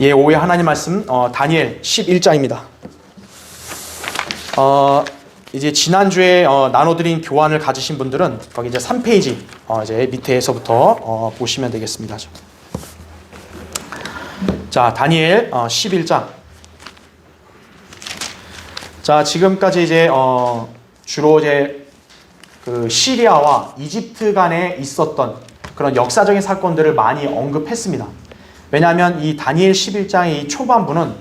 예, 오후에 하나님 말씀 다니엘 11장입니다. 이제 지난주에 나눠드린 교환을 가지신 분들은 거기 이제 3페이지 이제 밑에서부터 보시면 되겠습니다. 자, 다니엘 11장. 자, 지금까지 이제 주로 이제 그 시리아와 이집트 간에 있었던 그런 역사적인 사건들을 많이 언급했습니다. 왜냐하면 이 다니엘 11장의 이 초반부는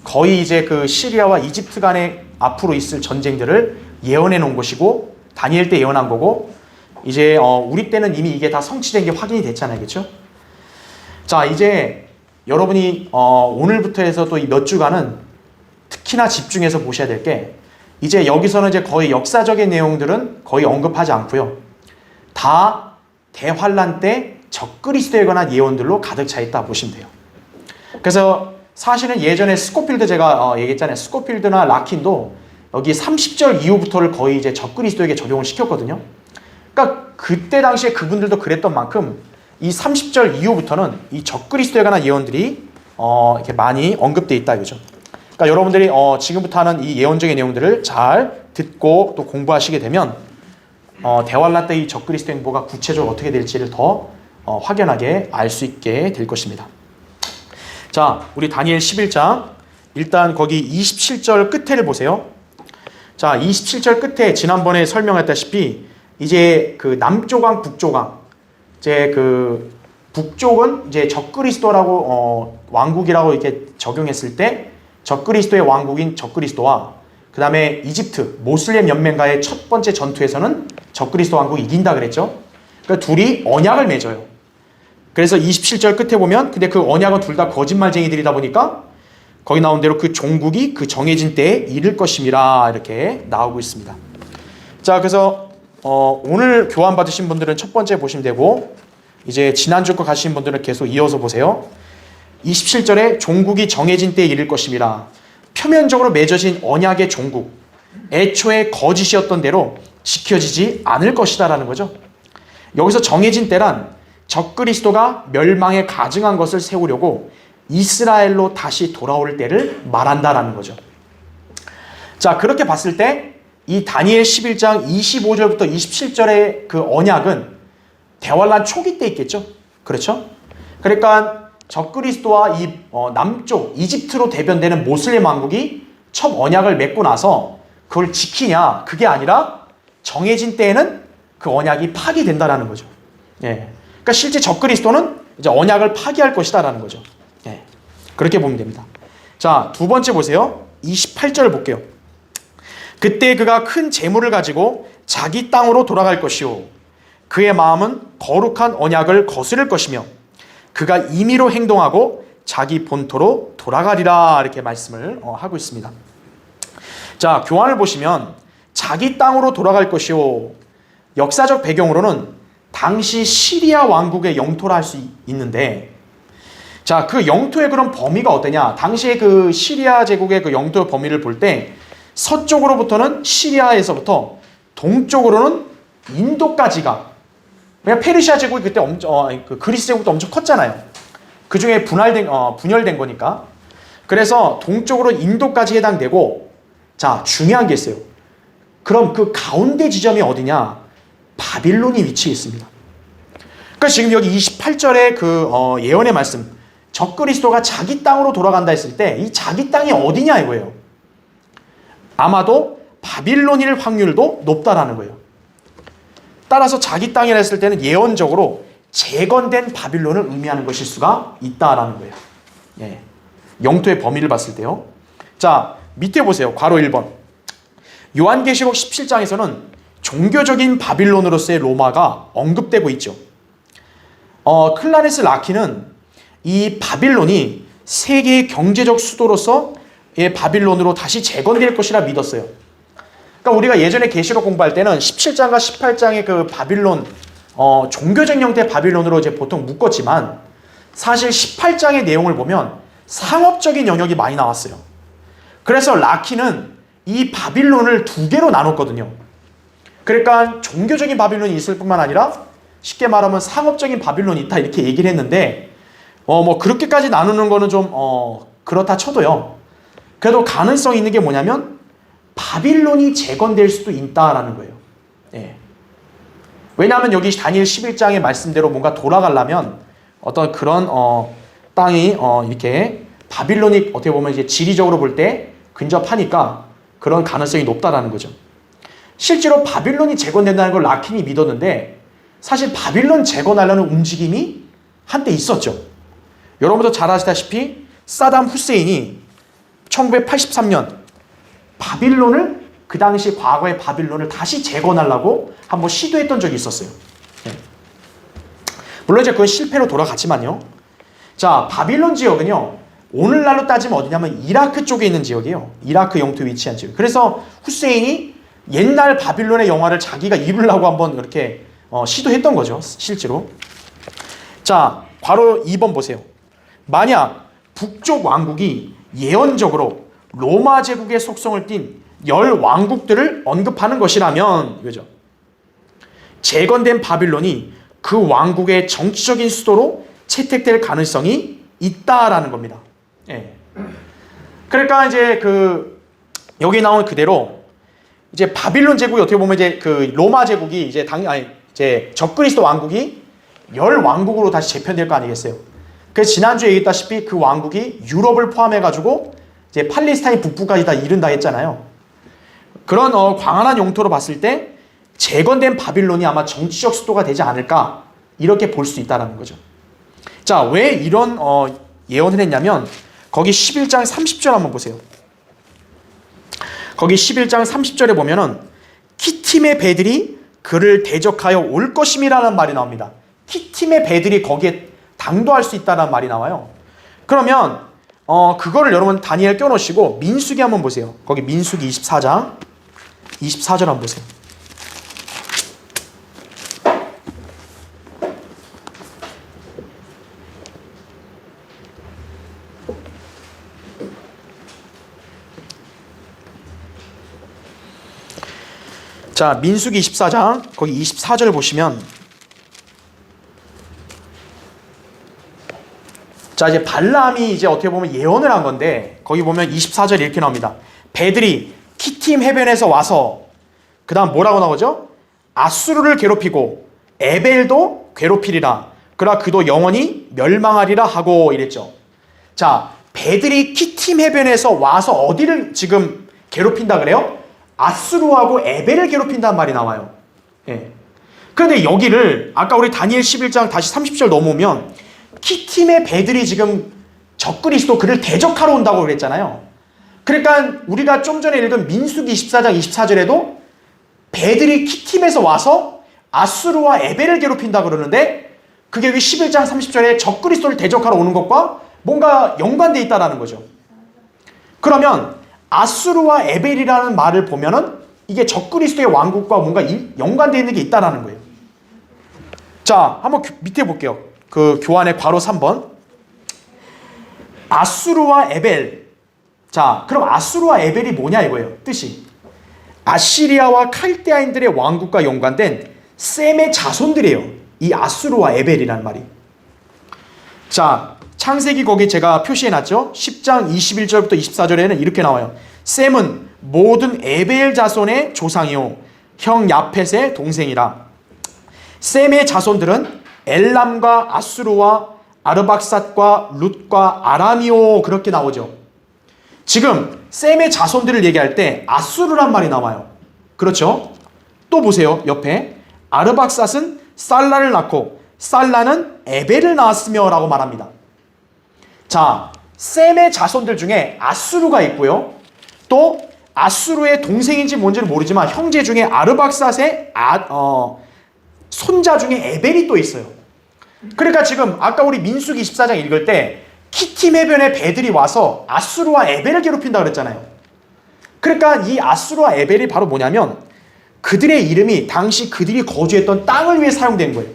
거의 이제 그 시리아와 이집트 간에 앞으로 있을 전쟁들을 예언해 놓은 것이고, 다니엘 때 예언한 거고, 이제 우리 때는 이미 이게 다 성취된 게 확인이 됐잖아요. 그렇죠? 자, 이제 여러분이 오늘부터 해서 또 이 몇 주간은 특히나 집중해서 보셔야 될 게, 이제 여기서는 이제 거의 역사적인 내용들은 거의 언급하지 않고요. 다 대환란 때 적그리스도에 관한 예언들로 가득 차 있다 보시면 돼요. 그래서 사실은 예전에 스코필드 제가 얘기했잖아요. 스코필드나 라킨도 여기 30절 이후부터를 거의 이제 적그리스도에게 적용을 시켰거든요. 그러니까 그때 당시에 그분들도 그랬던 만큼 이 30절 이후부터는 이 적그리스도에 관한 예언들이 이렇게 많이 언급되어 있다 이거죠. 그러니까 여러분들이 지금부터 하는 이 예언적인 내용들을 잘 듣고 또 공부하시게 되면 대환란 때 이 적그리스도 행보가 구체적으로 어떻게 될지를 더 확연하게 알 수 있게 될 것입니다. 자, 우리 다니엘 11장 일단 거기 27절 끝에를 보세요. 자, 27절 끝에 지난번에 설명했다시피 이제 그 남조강, 북조강, 이제 그 북쪽은 이제 적그리스도라고 왕국이라고 이렇게 적용했을 때 적그리스도의 왕국인 적그리스도와 그 다음에 이집트 모슬렘 연맹과의 첫 번째 전투에서는 적그리스도 왕국이 이긴다 그랬죠. 그러니까 둘이 언약을 맺어요. 그래서 27절 끝에 보면 근데 그 언약은 둘 다 거짓말쟁이들이다 보니까 거기 나온 대로 그 종국이 그 정해진 때에 이를 것임이라 이렇게 나오고 있습니다. 자, 그래서 오늘 교환 받으신 분들은 첫 번째 보시면 되고, 이제 지난주 거 가신 분들은 계속 이어서 보세요. 27절에 종국이 정해진 때에 이를 것임이라, 표면적으로 맺어진 언약의 종국, 애초에 거짓이었던 대로 지켜지지 않을 것이다 라는 거죠. 여기서 정해진 때란 적그리스도가 멸망에 가증한 것을 세우려고 이스라엘로 다시 돌아올 때를 말한다라는 거죠. 자, 그렇게 봤을 때 이 다니엘 11장 25절부터 27절의 그 언약은 대환란 초기 때 있겠죠. 그렇죠? 그러니까 적그리스도와 이 남쪽 이집트로 대변되는 모슬렘 왕국이 첫 언약을 맺고 나서 그걸 지키냐, 그게 아니라 정해진 때에는 그 언약이 파기된다라는 거죠. 예. 그러니까 실제 적그리스도는 이제 언약을 파기할 것이다라는 거죠. 예. 그렇게 보면 됩니다. 자, 두 번째 보세요. 28절 볼게요. 그때 그가 큰 재물을 가지고 자기 땅으로 돌아갈 것이요, 그의 마음은 거룩한 언약을 거스를 것이며 그가 임의로 행동하고 자기 본토로 돌아가리라 이렇게 말씀을 하고 있습니다. 자, 교환을 보시면 자기 땅으로 돌아갈 것이요, 역사적 배경으로는 당시 시리아 왕국의 영토라 할 수 있는데, 자, 그 영토의 그런 범위가 어떠냐? 당시에 그 시리아 제국의 그 영토 범위를 볼 때 서쪽으로부터는 시리아에서부터 동쪽으로는 인도까지가, 그냥 페르시아 제국이 그때 그 그리스 제국도 엄청 컸잖아요. 그 중에 분열된 거니까. 그래서 동쪽으로 인도까지 해당되고, 자, 중요한 게 있어요. 그럼 그 가운데 지점이 어디냐? 바빌론이 위치해 있습니다. 그러니까 지금 여기 28절의 그 예언의 말씀, 적그리스도가 자기 땅으로 돌아간다 했을 때 이 자기 땅이 어디냐 이거예요. 아마도 바빌론일 확률도 높다라는 거예요. 따라서 자기 땅이라 했을 때는 예언적으로 재건된 바빌론을 의미하는 것일 수가 있다라는 거예요. 예. 영토의 범위를 봤을 때요. 자, 밑에 보세요. 괄호 1번. 요한계시록 17장에서는 종교적인 바빌론으로서의 로마가 언급되고 있죠. 클라레스 라키는 이 바빌론이 세계의 경제적 수도로서의 바빌론으로 다시 재건될 것이라 믿었어요. 그러니까 우리가 예전에 계시록 공부할 때는 17장과 18장의 그 바빌론, 종교적 형태의 바빌론으로 이제 보통 묶었지만, 사실 18장의 내용을 보면 상업적인 영역이 많이 나왔어요. 그래서 라키는 이 바빌론을 두 개로 나눴거든요. 그러니까 종교적인 바빌론이 있을 뿐만 아니라 쉽게 말하면 상업적인 바빌론이 있다 이렇게 얘기를 했는데, 뭐 그렇게까지 나누는 거는 좀 그렇다 쳐도요. 그래도 가능성이 있는 게 뭐냐면 바빌론이 재건될 수도 있다라는 거예요. 예. 왜냐하면 여기 다니엘 11장의 말씀대로 뭔가 돌아가려면 어떤 그런 땅이 이렇게 바빌론이 어떻게 보면 이제 지리적으로 볼 때 근접하니까 그런 가능성이 높다라는 거죠. 실제로 바빌론이 재건된다는 걸 라킨이 믿었는데 사실 바빌론 재건하려는 움직임이 한때 있었죠. 여러분도 잘 아시다시피 사담 후세인이 1983년 바빌론을 그 당시 과거의 바빌론을 다시 재건하려고 한번 시도했던 적이 있었어요. 네. 물론 이제 그건 실패로 돌아갔지만요. 자, 바빌론 지역은요. 오늘날로 따지면 어디냐면 이라크 쪽에 있는 지역이에요. 이라크 영토에 위치한 지역. 그래서 후세인이 옛날 바빌론의 영화를 자기가 입으려고 한번 이렇게 시도했던 거죠. 실제로. 자, 괄호 2번 보세요. 만약 북쪽 왕국이 예언적으로 로마 제국의 속성을 띤 10왕국들을 언급하는 것이라면 왜죠? 재건된 바빌론이 그 왕국의 정치적인 수도로 채택될 가능성이 있다라는 겁니다. 예. 그러니까 이제 여기 나온 그대로 이제 바빌론 제국이 어떻게 보면 이제 로마 제국이 이제 적그리스도 왕국이 10왕국으로 다시 재편될 거 아니겠어요? 그래서 지난주에 얘기했다시피 그 왕국이 유럽을 포함해가지고 이제 팔레스타인 북부까지 다 이른다 했잖아요. 그런 광활한 용토로 봤을 때 재건된 바빌론이 아마 정치적 수도가 되지 않을까 이렇게 볼 수 있다는 거죠. 자, 왜 이런 예언을 했냐면 거기 11장 30절 한번 보세요. 거기 11장 30절에 보면은 키팀의 배들이 그를 대적하여 올 것임이라는 말이 나옵니다. 키팀의 배들이 거기에 당도할 수 있다는 말이 나와요. 그러면 그거를 여러분 다니엘 껴놓으시고 민수기 한번 보세요. 거기 민수기 24장 24절 한번 보세요. 자, 민수기 24장 거기 24절 보시면 자, 이제 발람이 이제 어떻게 보면 예언을 한 건데 거기 보면 24절 이렇게 나옵니다. 배들이 키팀 해변에서 와서 그 다음 뭐라고 나오죠? 아수르를 괴롭히고 에벨도 괴롭히리라. 그러나 그도 영원히 멸망하리라 하고 이랬죠. 자, 배들이 키팀 해변에서 와서 어디를 지금 괴롭힌다 그래요? 아수르하고 에벨을 괴롭힌다는 말이 나와요. 예. 그런데 여기를 아까 우리 다니엘 11장 다시 30절 넘어오면 키팀의 배들이 지금 적그리스도 그를 대적하러 온다고 그랬잖아요. 그러니까 우리가 좀 전에 읽은 민수기 24장 24절에도 배들이 키팀에서 와서 아수르와 에벨을 괴롭힌다 그러는데 그게 여기 11장 30절에 적그리스도를 대적하러 오는 것과 뭔가 연관되어 있다는 거죠. 그러면 아수르와 에벨이라는 말을 보면은 이게 적그리스도의 왕국과 뭔가 연관되어 있는 게 있다는 거예요. 자, 한번 밑에 볼게요. 그 교환의 괄호 3번. 아수르와 에벨. 자, 그럼 아수르와 에벨이 뭐냐 이거예요. 뜻이. 아시리아와 칼데아인들의 왕국과 연관된 셈의 자손들이에요. 이 아수르와 에벨이라는 말이. 자, 창세기 거기 제가 표시해놨죠. 10장 21절부터 24절에는 이렇게 나와요. 셈은 모든 에벨 자손의 조상이요 형 야펫의 동생이라. 셈의 자손들은 엘람과 아수르와 아르박삿과 룻과 아람이오 그렇게 나오죠. 지금 셈의 자손들을 얘기할 때 아수르란 말이 나와요. 그렇죠? 또 보세요. 옆에 아르박삿은 살라를 낳고 살라는 에벨을 낳았으며 라고 말합니다. 자, 셈의 자손들 중에 아수르가 있고요. 또 아수르의 동생인지 뭔지는 모르지만 형제 중에 아르박삿의 손자 중에 에벨이 또 있어요. 그러니까 지금 아까 우리 민수기 24장 읽을 때 키팀 해변에 배들이 와서 아수르와 에벨을 괴롭힌다 그랬잖아요. 그러니까 이 아수르와 에벨이 바로 뭐냐면 그들의 이름이 당시 그들이 거주했던 땅을 위해 사용된 거예요.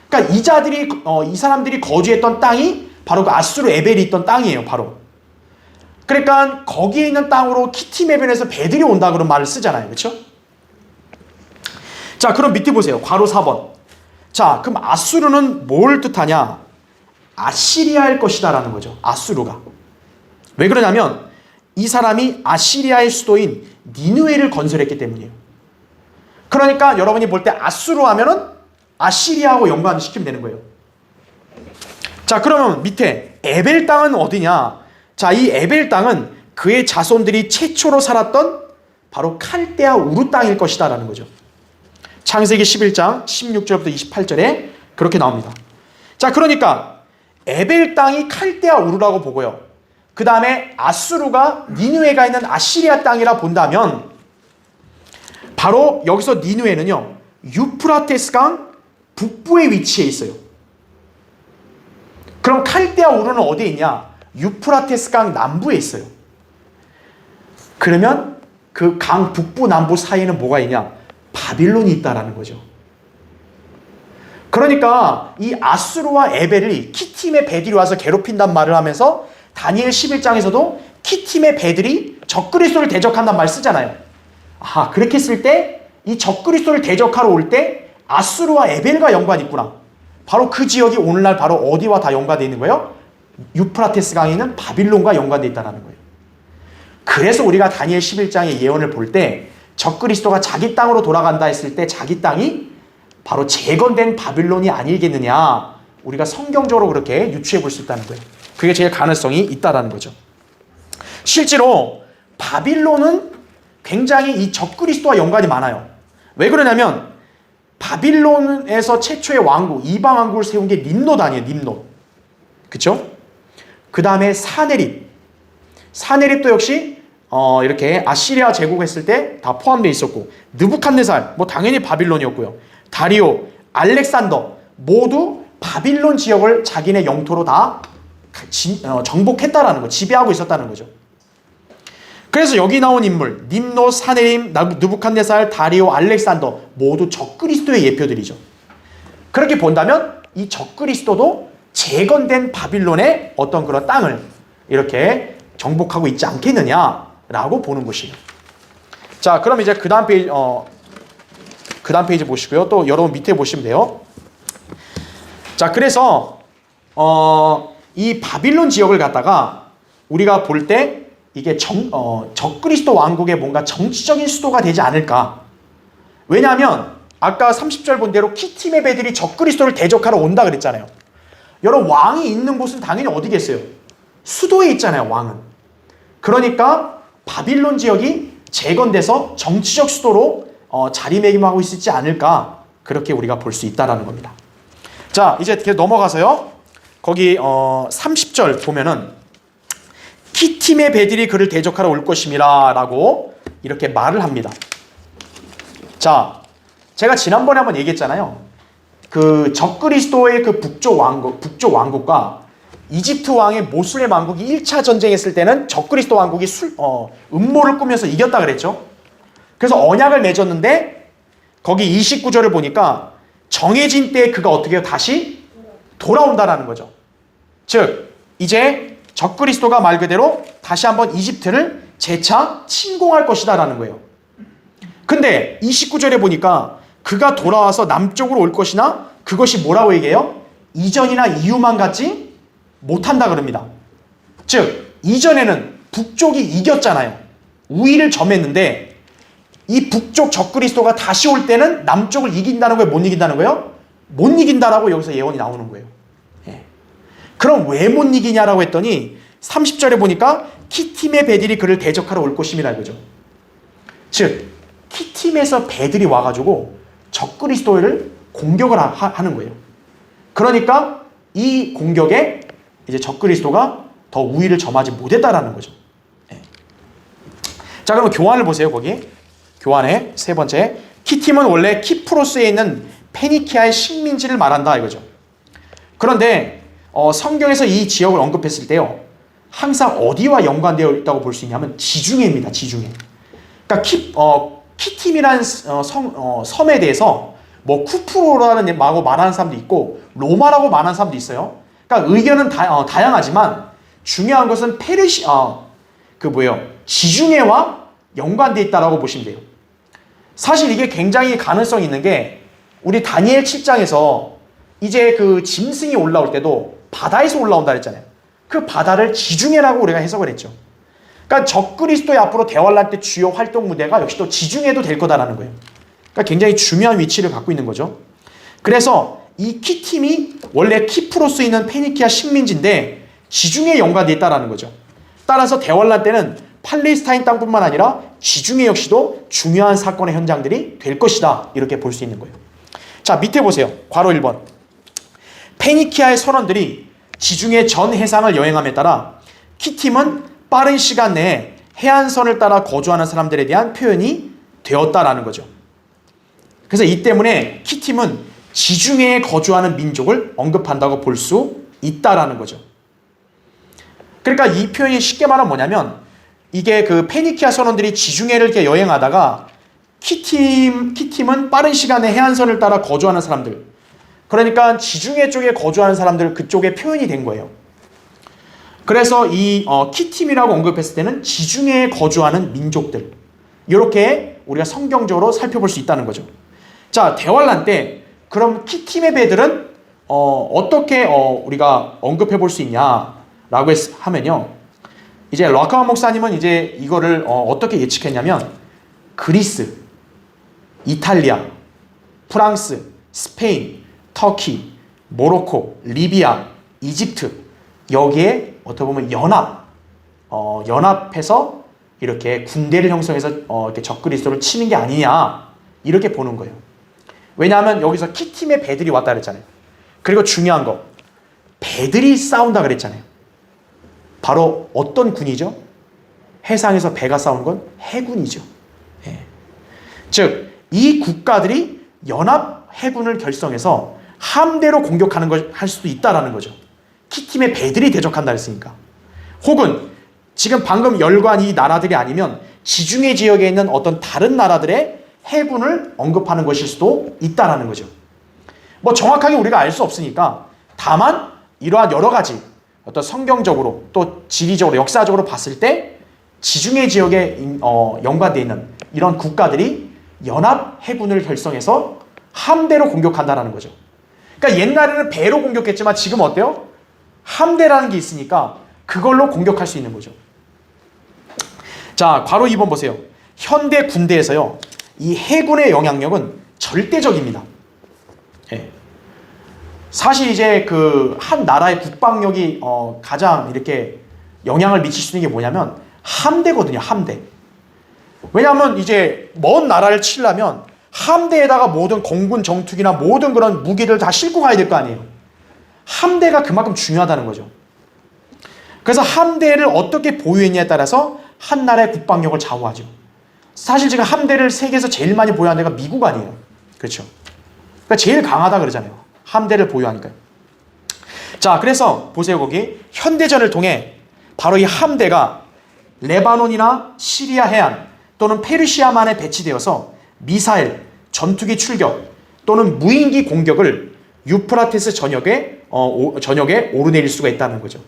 그러니까 이 사람들이 거주했던 땅이 바로 그 아수르 에벨이 있던 땅이에요. 바로. 그러니까 거기에 있는 땅으로 키팀 해변에서 배들이 온다 그런 말을 쓰잖아요. 그렇죠? 자, 그럼 밑에 보세요. 괄호 4번. 자, 그럼 아수르는 뭘 뜻하냐? 아시리아일 것이다라는 거죠. 아수르가. 왜 그러냐면 이 사람이 아시리아의 수도인 니느웨를 건설했기 때문이에요. 그러니까 여러분이 볼 때 아수르 하면은 아시리아하고 연관시키면 되는 거예요. 자, 그러면 밑에 에벨 땅은 어디냐? 자, 이 에벨 땅은 그의 자손들이 최초로 살았던 바로 칼데아 우르 땅일 것이다 라는 거죠. 창세기 11장 16절부터 28절에 그렇게 나옵니다. 자, 그러니까 에벨 땅이 칼데아 우르라고 보고요. 그 다음에 아수르가 니느웨가 있는 아시리아 땅이라 본다면 바로 여기서 니느웨는요, 유프라테스 강 북부에 위치해 있어요. 그럼 칼데아 우르는 어디에 있냐? 유프라테스 강 남부에 있어요. 그러면 그 강 북부 남부 사이에는 뭐가 있냐? 바빌론이 있다라는 거죠. 그러니까 이 아수르와 에벨이 키팀의 배들이 와서 괴롭힌단 말을 하면서 다니엘 11장에서도 키팀의 배들이 적그리스도를 대적한단 말 쓰잖아요. 아, 그렇게 쓸 때 이 적그리스도를 대적하러 올 때 아수르와 에벨과 연관이 있구나. 바로 그 지역이 오늘날 바로 어디와 다 연관되어 있는 거예요? 유프라테스 강에 있는 바빌론과 연관되어 있다는 거예요. 그래서 우리가 다니엘 11장의 예언을 볼 때 적그리스도가 자기 땅으로 돌아간다 했을 때 자기 땅이 바로 재건된 바빌론이 아니겠느냐, 우리가 성경적으로 그렇게 유추해 볼 수 있다는 거예요. 그게 제일 가능성이 있다라는 거죠. 실제로 바빌론은 굉장히 이 적그리스도와 연관이 많아요. 왜 그러냐면 바빌론에서 최초의 왕국, 이방 왕국을 세운 게 림롯 아니에요. 림롯. 그쵸? 그 다음에 사네립. 사네립도 역시 이렇게 아시리아 제국했을 때 다 포함되어 있었고, 느부칸네살, 뭐 당연히 바빌론이었고요. 다리오, 알렉산더 모두 바빌론 지역을 자기네 영토로 다 정복했다라는 거, 지배하고 있었다는 거죠. 그래서 여기 나온 인물, 림롯, 사네립, 느부칸네살, 다리오, 알렉산더 모두 적그리스도의 예표들이죠. 그렇게 본다면 이 적그리스도도 재건된 바빌론의 어떤 그런 땅을 이렇게 정복하고 있지 않겠느냐라고 보는 것이에요. 자, 그럼 이제 그 다음 페이지 보시고요. 또 여러분 밑에 보시면 돼요. 자, 그래서 이 바빌론 지역을 갖다가 우리가 볼 때 이게 적그리스도 왕국의 뭔가 정치적인 수도가 되지 않을까. 왜냐하면 아까 30절 본 대로 키팀의 배들이 적그리스도를 대적하러 온다 그랬잖아요. 여러분, 왕이 있는 곳은 당연히 어디겠어요? 수도에 있잖아요, 왕은. 그러니까 바빌론 지역이 재건돼서 정치적 수도로 자리매김하고 있지 않을까, 그렇게 우리가 볼 수 있다는 겁니다. 자, 이제 계속 넘어가서요. 거기 30절 보면은 키팀의 배들이 그를 대적하러 올 것임이라 라고 이렇게 말을 합니다. 자, 제가 지난번에 한번 얘기했잖아요. 그 적그리스도의 그 북쪽 왕국과 이집트 왕의 모슬렘 왕국이 1차 전쟁했을 때는 적그리스도 왕국이 음모를 꾸며서 이겼다 그랬죠. 그래서 언약을 맺었는데 거기 29절을 보니까 정해진 때에 그가 어떻게 해요? 다시 돌아온다라는 거죠. 즉 이제 적그리스도가 말 그대로 다시 한번 이집트를 재차 침공할 것이다 라는 거예요. 근데 29절에 보니까 그가 돌아와서 남쪽으로 올 것이나 그것이 뭐라고 얘기해요? 이전이나 이후만 같지 못한다 그럽니다. 즉 이전에는 북쪽이 이겼잖아요. 우위를 점했는데 이 북쪽 적그리스도가 다시 올 때는 남쪽을 이긴다는 거예요? 못 이긴다는 거예요? 못 이긴다라고 여기서 예언이 나오는 거예요. 그럼 왜 못 이기냐라고 했더니 30절에 보니까 키팀의 배들이 그를 대적하러 올 것임이라 이거죠. 즉 키팀에서 배들이 와가지고 적그리스도를 공격을 하는 거예요. 그러니까 이 공격에 이제 적그리스도가 더 우위를 점하지 못했다라는 거죠. 자, 그러면 교환을 보세요. 거기 교환의 세 번째, 키팀은 원래 키프로스에 있는 페니키아의 식민지를 말한다 이거죠. 그런데 성경에서 이 지역을 언급했을 때요, 항상 어디와 연관되어 있다고 볼 수 있냐면 지중해입니다. 지중해. 그러니까 키팀이라는 섬에 대해서 뭐 쿠프로라는 말하는 사람도 있고 로마라고 말하는 사람도 있어요. 그러니까 의견은 다양하지만 중요한 것은 지중해와 연관되어 있다라고 보시면 돼요. 사실 이게 굉장히 가능성이 있는 게 우리 다니엘 7장에서 이제 그 짐승이 올라올 때도 바다에서 올라온다 그랬잖아요. 그 바다를 지중해라고 우리가 해석을 했죠. 그러니까 적그리스도의 앞으로 대환란 때 주요 활동 무대가 역시 또 지중해도 될 거다라는 거예요. 그러니까 굉장히 중요한 위치를 갖고 있는 거죠. 그래서 이 키팀이 원래 키프로 쓰이는 페니키아 식민지인데 지중해에 연관되어 있다는 거죠. 따라서 대환란 때는 팔레스타인 땅뿐만 아니라 지중해 역시도 중요한 사건의 현장들이 될 것이다. 이렇게 볼 수 있는 거예요. 자, 밑에 보세요. 괄호 1번. 페니키아의 선원들이 지중해 전 해상을 여행함에 따라 키팀은 빠른 시간 내에 해안선을 따라 거주하는 사람들에 대한 표현이 되었다라는 거죠. 그래서 이 때문에 키팀은 지중해에 거주하는 민족을 언급한다고 볼 수 있다라는 거죠. 그러니까 이 표현이 쉽게 말하면 뭐냐면 이게 그 페니키아 선원들이 지중해를 이렇게 여행하다가 키팀은 빠른 시간에 해안선을 따라 거주하는 사람들, 그러니까 지중해 쪽에 거주하는 사람들 그쪽에 표현이 된 거예요. 그래서 이 키팀이라고 언급했을 때는 지중해에 거주하는 민족들, 이렇게 우리가 성경적으로 살펴볼 수 있다는 거죠. 자, 대환란 때 그럼 키팀의 배들은 어떻게 우리가 언급해 볼 수 있냐라고 하면요, 이제 락카와 목사님은 이제 이거를 어떻게 예측했냐면 그리스, 이탈리아, 프랑스, 스페인, 터키, 모로코, 리비아, 이집트, 여기에 어떻게 보면 연합해서 이렇게 군대를 형성해서 이렇게 적그리스도를 치는 게 아니냐, 이렇게 보는 거예요. 왜냐하면 여기서 키팀의 배들이 왔다 그랬잖아요. 그리고 중요한 거, 배들이 싸운다 그랬잖아요. 바로 어떤 군이죠? 해상에서 배가 싸우는 건 해군이죠. 예. 즉, 이 국가들이 연합 해군을 결성해서 함대로 공격하는 걸 할 수도 있다라는 거죠. 키팀의 배들이 대적한다 했으니까. 혹은 지금 방금 열관 이 나라들이 아니면 지중해 지역에 있는 어떤 다른 나라들의 해군을 언급하는 것일 수도 있다라는 거죠. 뭐 정확하게 우리가 알 수 없으니까, 다만 이러한 여러 가지 어떤 성경적으로 또 지리적으로 역사적으로 봤을 때 지중해 지역에 연관되어 있는 이런 국가들이 연합 해군을 결성해서 함대로 공격한다라는 거죠. 그러니까 옛날에는 배로 공격했지만 지금 어때요? 함대라는 게 있으니까 그걸로 공격할 수 있는 거죠. 자, 괄호 2번 보세요. 현대 군대에서요, 이 해군의 영향력은 절대적입니다. 예. 사실 이제 그 한 나라의 국방력이 가장 이렇게 영향을 미칠 수 있는 게 뭐냐면 함대거든요. 함대. 왜냐하면 이제 먼 나라를 치려면 함대에다가 모든 공군 정투기나 모든 그런 무기를 다 싣고 가야 될 거 아니에요. 함대가 그만큼 중요하다는 거죠. 그래서 함대를 어떻게 보유했냐에 따라서 한 나라의 국방력을 좌우하죠. 사실 지금 함대를 세계에서 제일 많이 보유하는 데가 미국 아니에요. 그렇죠. 그러니까 제일 강하다 그러잖아요. 함대를 보유하니까요. 자, 그래서 보세요. 거기 현대전을 통해 바로 이 함대가 레바논이나 시리아 해안 또는 페르시아만에 배치되어서 미사일, 전투기 출격 또는 무인기 공격을 유프라테스 전역에 오르내릴 수가 있다는 거죠.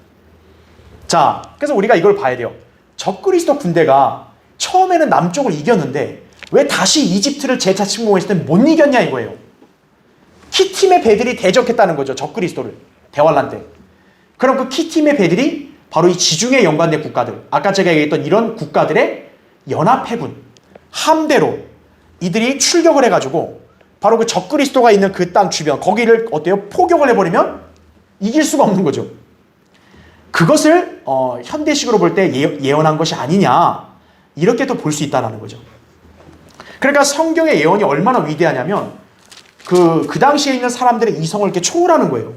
자, 그래서 우리가 이걸 봐야 돼요. 적그리스도 군대가 처음에는 남쪽을 이겼는데 왜 다시 이집트를 재차 침공했을 때 못 이겼냐 이거예요. 키팀의 배들이 대적했다는 거죠. 적그리스도를. 대환란 때. 그럼 그 키팀의 배들이 바로 이 지중해 연관된 국가들, 아까 제가 얘기했던 이런 국가들의 연합해군, 함대로 이들이 출격을 해가지고 바로 그 적그리스도가 있는 그 땅 주변, 거기를 어때요? 포격을 해버리면 이길 수가 없는 거죠. 그것을 현대식으로 볼 때 예언한 것이 아니냐, 이렇게 또 볼 수 있다는 거죠. 그러니까 성경의 예언이 얼마나 위대하냐면 그 당시에 있는 사람들의 이성을 이렇게 초월하는 거예요.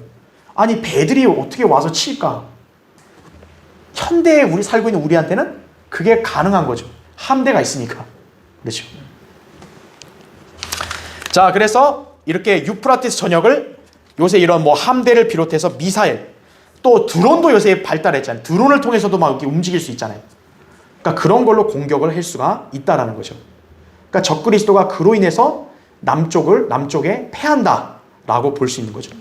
아니, 배들이 어떻게 와서 칠까? 현대에 우리 살고 있는 우리한테는 그게 가능한 거죠. 함대가 있으니까. 그렇죠. 자, 그래서 이렇게 유프라테스 전역을 요새 이런 뭐 함대를 비롯해서 미사일, 또 드론도 요새 발달했잖아요. 드론을 통해서도 막 이렇게 움직일 수 있잖아요. 그러니까 그런 걸로 공격을 할 수가 있다라는 거죠. 그러니까 적그리스도가 그로 인해서 남쪽에 패한다라고 볼 수 있는 거죠.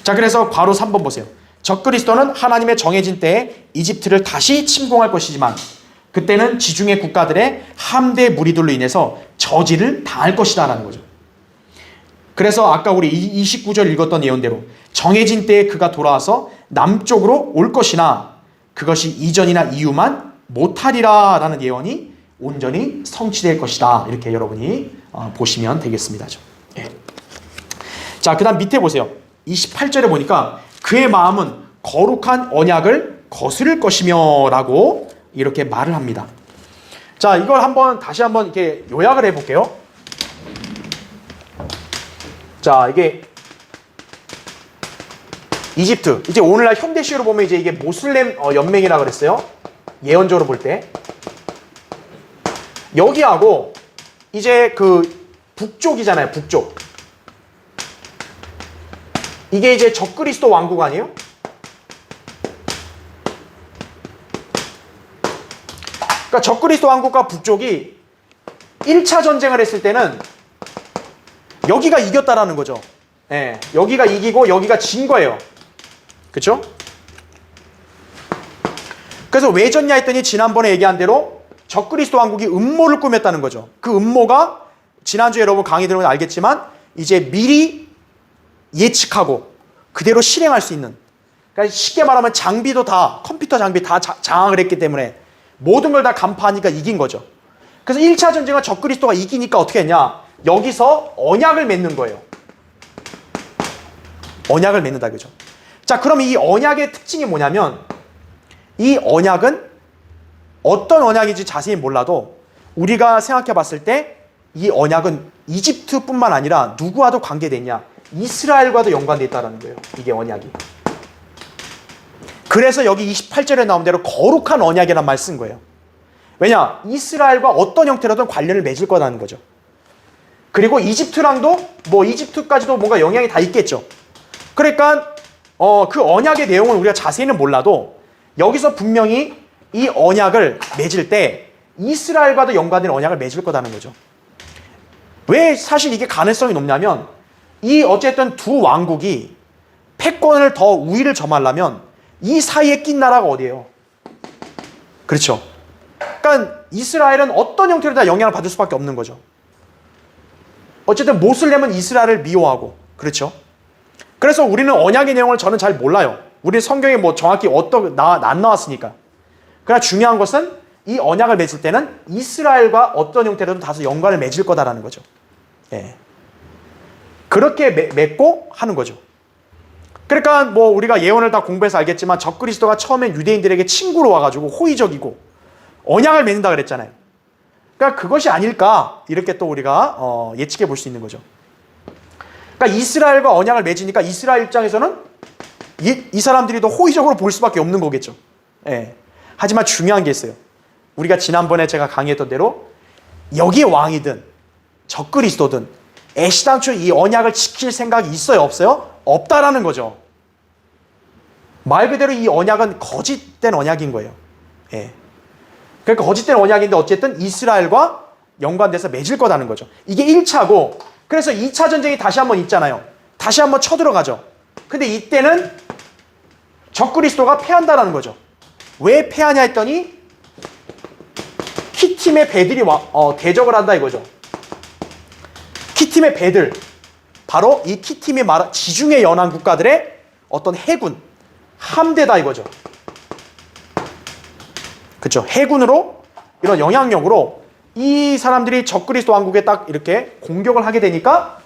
자, 그래서 괄호 3번 보세요. 적그리스도는 하나님의 정해진 때에 이집트를 다시 침공할 것이지만 그때는 지중해 국가들의 함대 무리들로 인해서 저지를 당할 것이다 라는 거죠. 그래서 아까 우리 29절 읽었던 예언대로 정해진 때에 그가 돌아와서 남쪽으로 올 것이나 그것이 이전이나 이후만 못하리라 라는 예언이 온전히 성취될 것이다. 이렇게 여러분이 보시면 되겠습니다. 예. 자, 그 다음 밑에 보세요. 28절에 보니까 그의 마음은 거룩한 언약을 거스를 것이며 라고 이렇게 말을 합니다. 자, 이걸 다시 한번 이렇게 요약을 해볼게요. 자, 이게 이집트. 이제 오늘날 현대식으로 보면 이제 이게 모슬렘 연맹이라고 그랬어요. 예언적으로 볼 때. 여기하고 이제 그 북쪽이잖아요. 북쪽. 이게 이제 적그리스도 왕국 아니에요? 그러니까 적그리스도 왕국과 북쪽이 1차 전쟁을 했을 때는 여기가 이겼다라는 거죠. 예, 여기가 이기고 여기가 진 거예요. 그렇죠? 그래서 왜 졌냐 했더니 지난번에 얘기한 대로 적그리스도 왕국이 음모를 꾸몄다는 거죠. 그 음모가 지난주에 여러분 강의 들으면 알겠지만 이제 미리 예측하고 그대로 실행할 수 있는, 그러니까 쉽게 말하면 장비도 다 컴퓨터 장비 다 장악을 했기 때문에 모든 걸 다 간파하니까 이긴 거죠. 그래서 1차 전쟁은 적그리스도가 이기니까 어떻게 했냐, 여기서 언약을 맺는 거예요. 언약을 맺는다, 그죠? 자, 그럼 이 언약의 특징이 뭐냐면, 이 언약은 어떤 언약인지 자세히 몰라도 우리가 생각해 봤을 때 이 언약은 이집트뿐만 아니라 누구와도 관계됐냐? 이스라엘과도 연관되어 있다는 거예요. 이게 언약이. 그래서 여기 28절에 나온 대로 거룩한 언약이라는 말 쓴 거예요. 왜냐? 이스라엘과 어떤 형태로든 관련을 맺을 거라는 거죠. 그리고 이집트랑도 이집트까지도 뭔가 영향이 다 있겠죠. 그러니까 그 언약의 내용은 우리가 자세히는 몰라도 여기서 분명히 이 언약을 맺을 때 이스라엘과도 연관된 언약을 맺을 거라는 거죠. 왜 사실 이게 가능성이 높냐면, 이 어쨌든 두 왕국이 패권을 더 우위를 점하려면 이 사이에 낀 나라가 어디예요? 그렇죠. 그러니까 이스라엘은 어떤 형태로 다 영향을 받을 수밖에 없는 거죠. 어쨌든 모슬렘은 이스라엘을 미워하고, 그렇죠. 그래서 우리는 언약의 내용을 저는 잘 몰라요. 우리 성경에 정확히 안 나왔으니까. 그러나 중요한 것은 이 언약을 맺을 때는 이스라엘과 어떤 형태로든 다소 연관을 맺을 거다라는 거죠. 예. 그렇게 맺고 하는 거죠. 그러니까 우리가 예언을 다 공부해서 알겠지만 적그리스도가 처음엔 유대인들에게 친구로 와가지고 호의적이고 언약을 맺는다 그랬잖아요. 그러니까 그것이 아닐까, 이렇게 또 우리가 예측해 볼 수 있는 거죠. 그러니까 이스라엘과 언약을 맺으니까 이스라엘 입장에서는 이 사람들이 더 호의적으로 볼 수밖에 없는 거겠죠. 예. 하지만 중요한 게 있어요. 우리가 지난번에 제가 강의했던 대로 여기에 왕이든 적그리스도든 애시당초 이 언약을 지킬 생각이 있어요, 없어요? 없다라는 거죠. 말 그대로 이 언약은 거짓된 언약인 거예요. 예. 그러니까 거짓된 언약인데 어쨌든 이스라엘과 연관돼서 맺을 거라는 거죠. 이게 1차고, 그래서 2차 전쟁이 다시 한번 있잖아요. 다시 한번 쳐들어가죠. 근데 이때는 적그리스도가 패한다라는 거죠. 왜 패하냐 했더니 키팀의 배들이 대적을 한다 이거죠. 키팀의 배들, 바로 이 키팀이 지중해 연안 국가들의 어떤 해군, 함대다 이거죠. 그렇죠. 해군으로, 이런 영향력으로 이 사람들이 적그리스도 왕국에 딱 이렇게 공격을 하게 되니까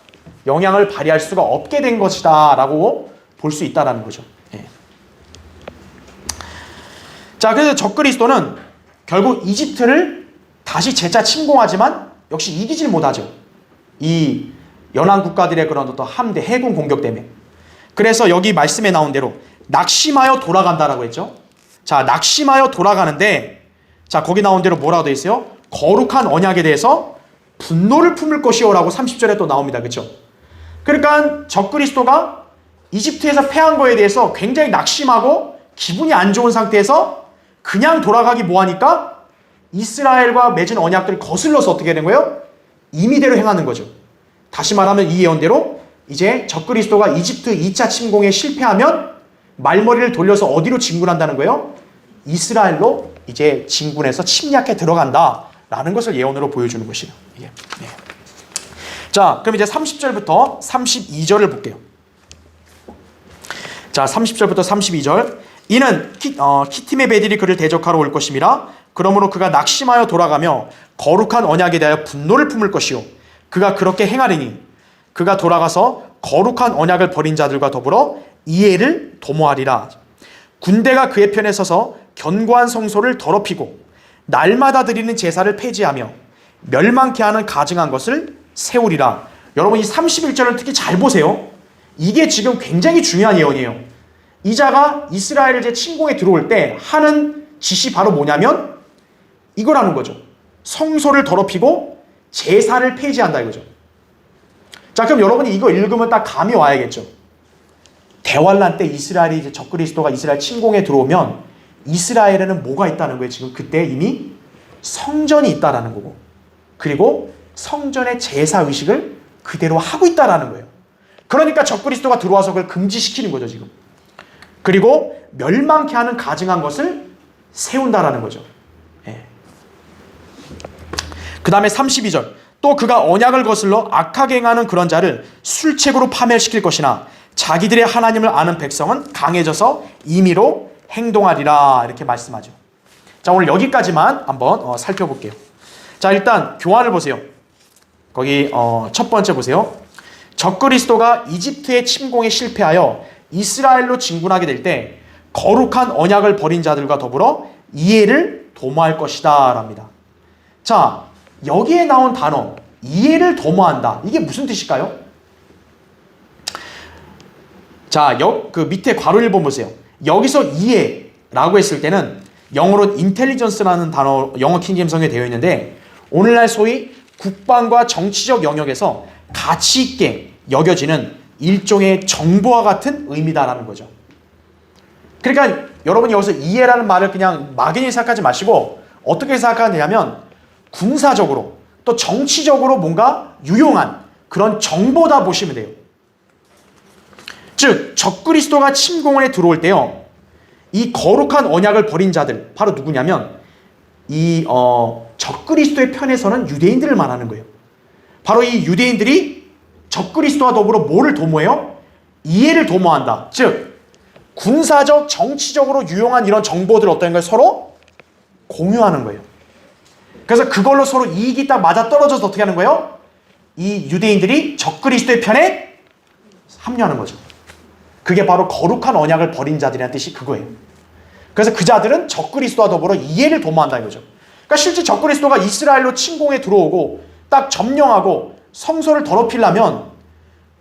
영향을 발휘할 수가 없게 된 것이다 라고 볼 수 있다는 거죠. 예. 자, 그래서 적그리스도는 결국 이집트를 다시 재차 침공하지만 역시 이기질 못하죠. 이 연안 국가들의 그런 어떤 함대, 해군 공격 때문에. 그래서 여기 말씀에 나온 대로 낙심하여 돌아간다라고 했죠. 자, 낙심하여 돌아가는데, 자, 거기 나온 대로 뭐라고 되어 있어요? 거룩한 언약에 대해서 분노를 품을 것이요라고 30절에 또 나옵니다. 그렇죠? 그러니까 적그리스도가 이집트에서 패한 거에 대해서 굉장히 낙심하고 기분이 안 좋은 상태에서 그냥 돌아가기 뭐하니까 이스라엘과 맺은 언약들을 거슬러서 어떻게 된 거예요? 임의대로 행하는 거죠. 다시 말하면 이 예언대로 이제 적그리스도가 이집트 2차 침공에 실패하면 말머리를 돌려서 어디로 진군한다는 거예요? 이스라엘로 이제 진군해서 침략해 들어간다라는 것을 예언으로 보여주는 것이에요. 네. 자, 그럼 이제 30절부터 32절을 볼게요. 자, 30절부터 32절. 이는 키팀의 베델이 그를 대적하러 올 것임이라. 그러므로 그가 낙심하여 돌아가며 거룩한 언약에 대하여 분노를 품을 것이요 그가 그렇게 행하리니 그가 돌아가서 거룩한 언약을 버린 자들과 더불어 이해를 도모하리라. 군대가 그의 편에 서서 견고한 성소를 더럽히고 날마다 드리는 제사를 폐지하며 멸망케 하는 가증한 것을 세우리라. 여러분 이 31절을 특히 잘 보세요. 이게 지금 굉장히 중요한 예언이에요. 이 자가 이스라엘을 이제 침공에 들어올 때 하는 짓이 바로 뭐냐면 이거라는 거죠. 성소를 더럽히고 제사를 폐지한다 이거죠. 자, 그럼 여러분이 이거 읽으면 딱 감이 와야겠죠. 대환란 때 이스라엘이 이제 적그리스도가 이스라엘 침공에 들어오면 이스라엘에는 뭐가 있다는 거예요. 지금 그때 이미 성전이 있다라는 거고, 그리고 성전의 제사 의식을 그대로 하고 있다라는 거예요. 그러니까 적그리스도가 들어와서 그걸 금지시키는 거죠 지금. 그리고 멸망케 하는 가증한 것을 세운다라는 거죠. 예. 그 다음에 32절. 또 그가 언약을 거슬러 악하게 행하는 그런 자를 술책으로 파멸시킬 것이나 자기들의 하나님을 아는 백성은 강해져서 임의로 행동하리라. 이렇게 말씀하죠. 자, 오늘 여기까지만 한번 살펴볼게요. 자, 일단 교환을 보세요. 거기 첫 번째 보세요. 적그리스도가 이집트의 침공에 실패하여 이스라엘로 진군하게 될 때 거룩한 언약을 버린 자들과 더불어 이해를 도모할 것이다 랍니다. 자, 여기에 나온 단어 이해를 도모한다. 이게 무슨 뜻일까요? 자, 그 밑에 괄호 1번 보세요. 여기서 이해라고 했을 때는 영어로는 intelligence라는 단어 영어 킹제임스 되어 있는데 오늘날 소위 국방과 정치적 영역에서 가치 있게 여겨지는 일종의 정보와 같은 의미다라는 거죠. 그러니까 여러분이 여기서 이해라는 말을 그냥 막연히 생각하지 마시고 어떻게 생각하냐면 군사적으로 또 정치적으로 뭔가 유용한 그런 정보다 보시면 돼요. 즉 적그리스도가 침공에 들어올 때요, 이 거룩한 언약을 버린 자들 바로 누구냐면 이 적그리스도의 편에서는 유대인들을 말하는 거예요. 바로 이 유대인들이 적그리스도와 더불어 뭐를 도모해요? 이해를 도모한다. 즉 군사적, 정치적으로 유용한 이런 정보들 어떤 걸 서로 공유하는 거예요. 그래서 그걸로 서로 이익이 딱 맞아떨어져서 어떻게 하는 거예요? 이 유대인들이 적그리스도의 편에 합류하는 거죠. 그게 바로 거룩한 언약을 버린 자들이라는 뜻이 그거예요. 그래서 그 자들은 적그리스도와 더불어 이해를 도모한다 이거죠. 그러니까 실제 적그리스도가 이스라엘로 침공에 들어오고 딱 점령하고 성소를 더럽히려면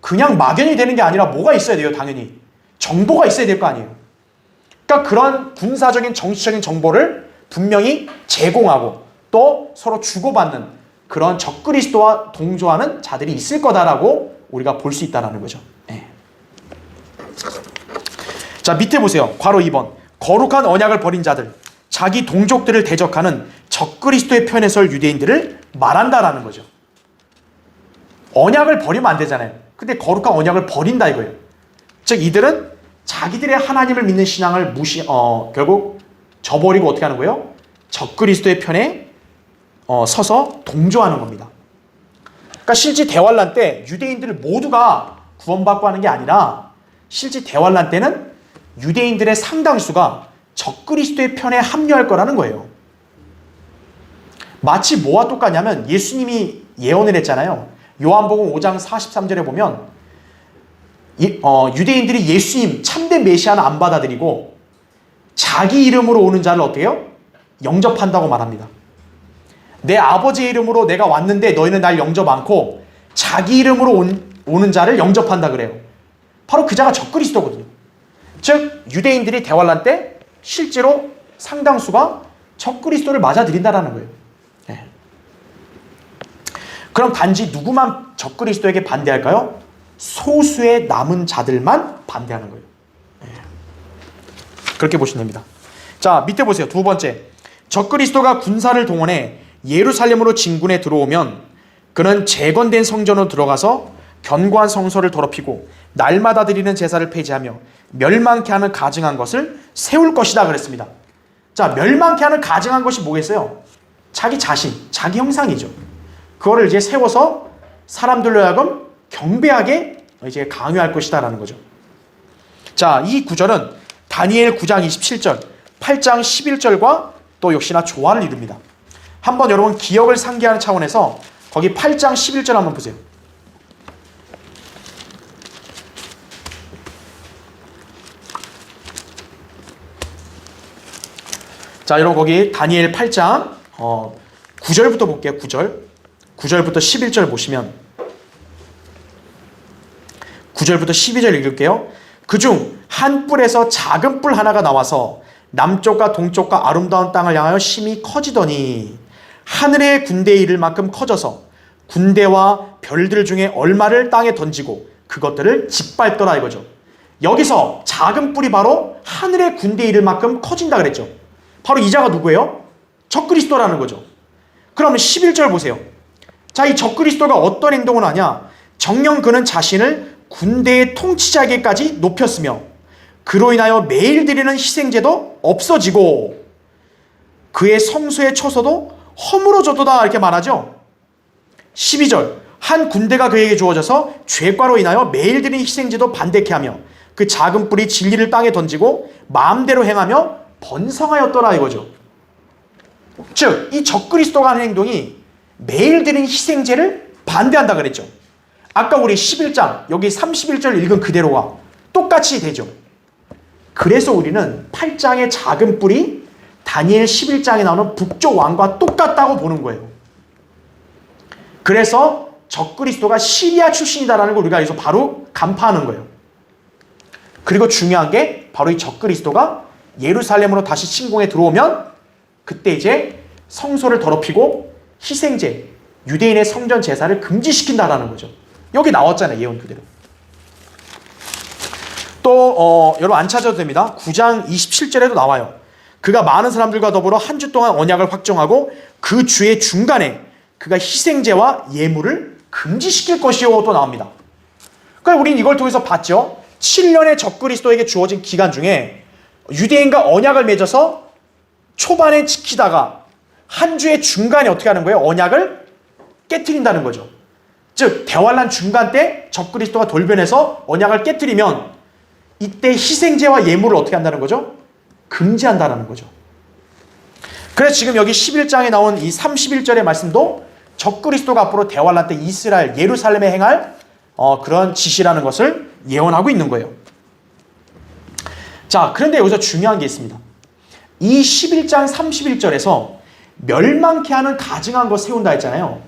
그냥 막연히 되는 게 아니라 뭐가 있어야 돼요? 당연히 정보가 있어야 될 거 아니에요. 그러니까 그런 군사적인 정치적인 정보를 분명히 제공하고 또 서로 주고받는 그런 적그리스도와 동조하는 자들이 있을 거다라고 우리가 볼 수 있다는 거죠. 네. 자, 밑에 보세요. 괄호 2번. 거룩한 언약을 버린 자들, 자기 동족들을 대적하는 적그리스도의 편에 설 유대인들을 말한다라는 거죠. 언약을 버리면 안 되잖아요. 근데 거룩한 언약을 버린다 이거예요. 즉 이들은 자기들의 하나님을 믿는 신앙을 결국 저버리고 어떻게 하는 거예요? 적그리스도의 편에 서서 동조하는 겁니다. 그러니까 실제 대환란 때 유대인들 모두가 구원받고 하는 게 아니라 실제 대환란 때는 유대인들의 상당수가 적그리스도의 편에 합류할 거라는 거예요. 마치 뭐와 똑같냐면 예수님이 예언을 했잖아요. 요한복음 5장 43절에 보면 유대인들이 예수님 참된 메시아는 안 받아들이고 자기 이름으로 오는 자를 어떻게 해요? 영접한다고 말합니다. 내 아버지의 이름으로 내가 왔는데 너희는 날 영접 않고 자기 이름으로 오는 자를 영접한다 그래요. 바로 그 자가 적그리스도거든요. 즉 유대인들이 대환란 때 실제로 상당수가 적그리스도를 맞아들인다라는 거예요. 네. 그럼 단지 누구만 적그리스도에게 반대할까요? 소수의 남은 자들만 반대하는 거예요. 네. 그렇게 보시면 됩니다. 자, 밑에 보세요. 두 번째. 적그리스도가 군사를 동원해 예루살렘으로 진군에 들어오면 그는 재건된 성전으로 들어가서 견고한 성소를 더럽히고 날마다 드리는 제사를 폐지하며 멸망케 하는 가증한 것을 세울 것이다 그랬습니다. 자, 멸망케 하는 가증한 것이 뭐겠어요? 자기 자신, 자기 형상이죠. 그거를 이제 세워서 사람들로 하여금 경배하게 이제 강요할 것이다라는 거죠. 자, 이 구절은 다니엘 9장 27절, 8장 11절과 또 역시나 조화를 이룹니다. 한번 여러분 기억을 상기하는 차원에서 거기 8장 11절 한번 보세요. 자, 여러분 거기 다니엘 8장 9절부터 볼게요. 9절부터 11절 보시면 9절부터 12절 읽을게요. 그중 한 뿔에서 작은 뿔 하나가 나와서 남쪽과 동쪽과 아름다운 땅을 향하여 심히 커지더니 하늘의 군대에 이를 만큼 커져서 군대와 별들 중에 얼마를 땅에 던지고 그것들을 짓밟더라 이거죠. 여기서 작은 뿔이 바로 하늘의 군대에 이를 만큼 커진다 그랬죠. 바로 이 자가 누구예요? 적그리스도라는 거죠. 그러면 11절 보세요. 자, 이 적그리스도가 어떤 행동을 하냐? 정녕 그는 자신을 군대의 통치자에게까지 높였으며 그로 인하여 매일 드리는 희생제도 없어지고 그의 성소의 처소도 허물어졌도다 이렇게 말하죠. 12절 한 군대가 그에게 주어져서 죄과로 인하여 매일 드리는 희생제도 반대케 하며 그 작은 뿔이 진리를 땅에 던지고 마음대로 행하며 번성하였더라 이거죠. 즉, 이 적그리스도가 하는 행동이 매일 드리는 희생제를 반대한다 그랬죠. 아까 우리 11장 여기 31절 읽은 그대로와 똑같이 되죠. 그래서 우리는 8장의 작은 뿔이 다니엘 11장에 나오는 북쪽 왕과 똑같다고 보는 거예요. 그래서 적그리스도가 시리아 출신이다라는 걸 우리가 여기서 바로 간파하는 거예요. 그리고 중요한 게 바로 이 적그리스도가 예루살렘으로 다시 침공에 들어오면 그때 이제 성소를 더럽히고 희생제, 유대인의 성전 제사를 금지시킨다라는 거죠. 여기 나왔잖아요. 예언 그대로. 또 여러분 안 찾아도 됩니다. 9장 27절에도 나와요. 그가 많은 사람들과 더불어 한 주 동안 언약을 확정하고 그 주의 중간에 그가 희생제와 예물을 금지시킬 것이요 또 나옵니다. 그러니까 우리는 이걸 통해서 봤죠. 7년의 적그리스도에게 주어진 기간 중에 유대인과 언약을 맺어서 초반에 지키다가 한 주의 중간에 어떻게 하는 거예요? 언약을 깨트린다는 거죠. 즉 대환란 중간 때 적그리스도가 돌변해서 언약을 깨트리면 이때 희생제와 예물을 어떻게 한다는 거죠? 금지한다는 거죠. 그래서 지금 여기 11장에 나온 이 31절의 말씀도 적그리스도가 앞으로 대환란 때 이스라엘 예루살렘에 행할 그런 지시라는 것을 예언하고 있는 거예요. 자, 그런데 여기서 중요한 게 있습니다. 이 11장 31절에서 멸망케 하는 가증한 것 세운다 했잖아요.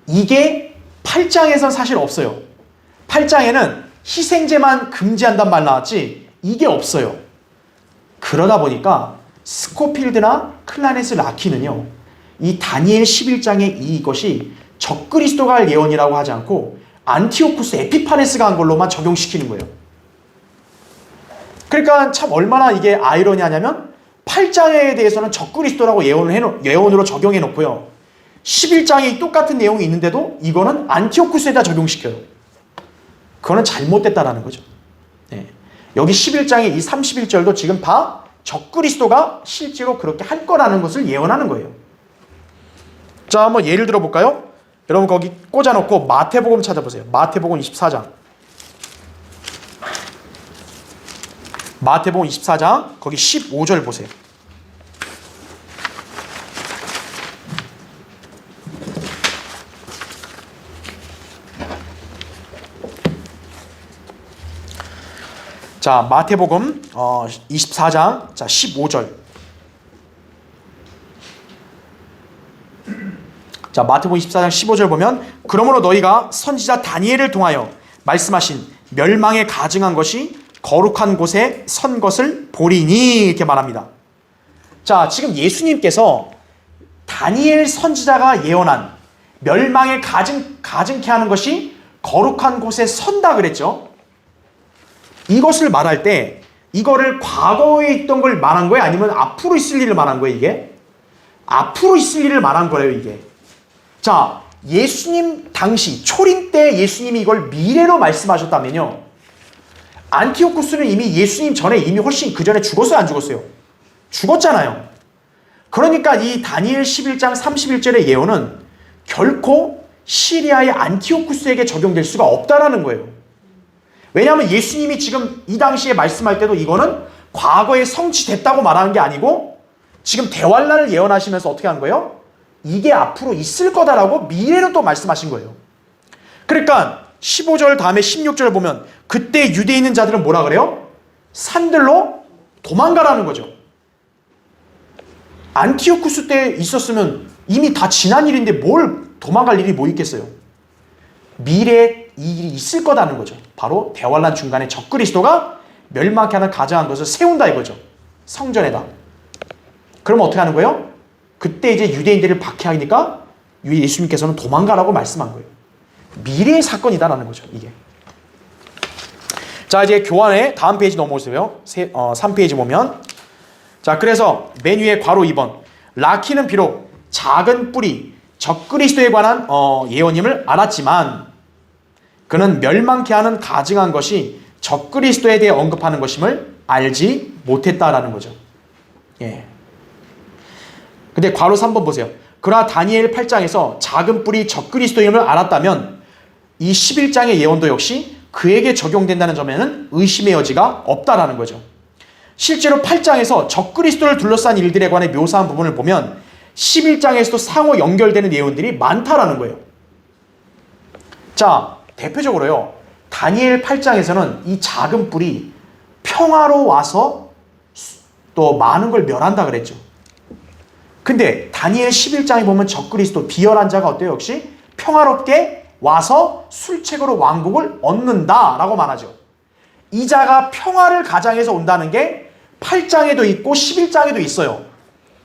이게 8장에선 사실 없어요. 8장에는 희생제만 금지한단 말 나왔지 이게 없어요. 그러다 보니까 스코필드나 클라네스 라키는요, 이 다니엘 11장의 이것이 적그리스도가 할 예언이라고 하지 않고 안티오쿠스 에피파네스가 한 걸로만 적용시키는 거예요. 그러니까 참 얼마나 이게 아이러니하냐면 8장에 대해서는 적그리스도라고 예언으로 적용해 놓고요. 11장에 똑같은 내용이 있는데도 이거는 안티오쿠스에다 적용시켜요. 그거는 잘못됐다라는 거죠. 네. 여기 11장의 이 31절도 지금 다 적그리스도가 실제로 그렇게 할 거라는 것을 예언하는 거예요. 자, 한번 예를 들어 볼까요? 여러분 거기 꽂아놓고 마태복음 찾아보세요. 마태복음 24장. 마태복음 24장 거기 15절 보세요. 자, 마태복음 24장 자 15절. 자, 마태복음 24장 15절 보면 그러므로 너희가 선지자 다니엘을 통하여 말씀하신 멸망에 가증한 것이 거룩한 곳에 선 것을 보리니 이렇게 말합니다. 자, 지금 예수님께서 다니엘 선지자가 예언한 멸망에 가증케 하는 것이 거룩한 곳에 선다 그랬죠. 이것을 말할 때 이거를 과거에 있던 걸 말한 거예요? 아니면 앞으로 있을 일을 말한 거예요? 이게? 앞으로 있을 일을 말한 거예요, 이게. 자, 예수님 당시 초림 때 예수님이 이걸 미래로 말씀하셨다면요. 안티오쿠스는 이미 예수님 전에 이미 훨씬 그 전에 죽었어요, 안 죽었어요? 죽었잖아요. 그러니까 이 다니엘 11장 31절의 예언은 결코 시리아의 안티오쿠스에게 적용될 수가 없다라는 거예요. 왜냐하면 예수님이 지금 이 당시에 말씀할 때도 이거는 과거에 성취됐다고 말하는 게 아니고 지금 대환란을 예언하시면서 어떻게 한 거예요? 이게 앞으로 있을 거다라고 미래로 또 말씀하신 거예요. 그러니까 15절 다음에 16절을 보면 그때 유대에 있는 자들은 뭐라 그래요? 산들로 도망가라는 거죠. 안티오쿠스 때 있었으면 이미 다 지난 일인데 뭘 도망갈 일이 뭐 있겠어요? 미래에 이 일이 있을 거다는 거죠. 바로 대환란 중간에 적그리스도가 멸망케 하는 가증한 것을 세운다 이거죠. 성전에다. 그러면 어떻게 하는 거예요? 그때 이제 유대인들을 박해하니까 예수님께서는 도망가라고 말씀한 거예요. 미래의 사건이다라는 거죠. 이게. 자, 이제 교환의 다음 페이지 넘어오세요. 3페이지 보면 자, 그래서 맨 위에 괄호 2번 라키는 비록 작은 뿌리 적그리스도에 관한 예언임을 알았지만 그는 멸망케 하는 가증한 것이 적그리스도에 대해 언급하는 것임을 알지 못했다라는 거죠. 예. 근데 괄호 3번 보세요. 그러나 다니엘 8장에서 작은 뿔이 적그리스도임을 알았다면 이 11장의 예언도 역시 그에게 적용된다는 점에는 의심의 여지가 없다라는 거죠. 실제로 8장에서 적그리스도를 둘러싼 일들에 관해 묘사한 부분을 보면 11장에서도 상호 연결되는 예언들이 많다라는 거예요. 자, 대표적으로요. 다니엘 8장에서는 이 작은 뿔이 평화로 와서 또 많은 걸 멸한다 그랬죠. 근데 다니엘 11장에 보면 적그리스도 비열한 자가 어때요? 역시 평화롭게 와서 술책으로 왕국을 얻는다라고 말하죠. 이 자가 평화를 가장해서 온다는 게 8장에도 있고 11장에도 있어요.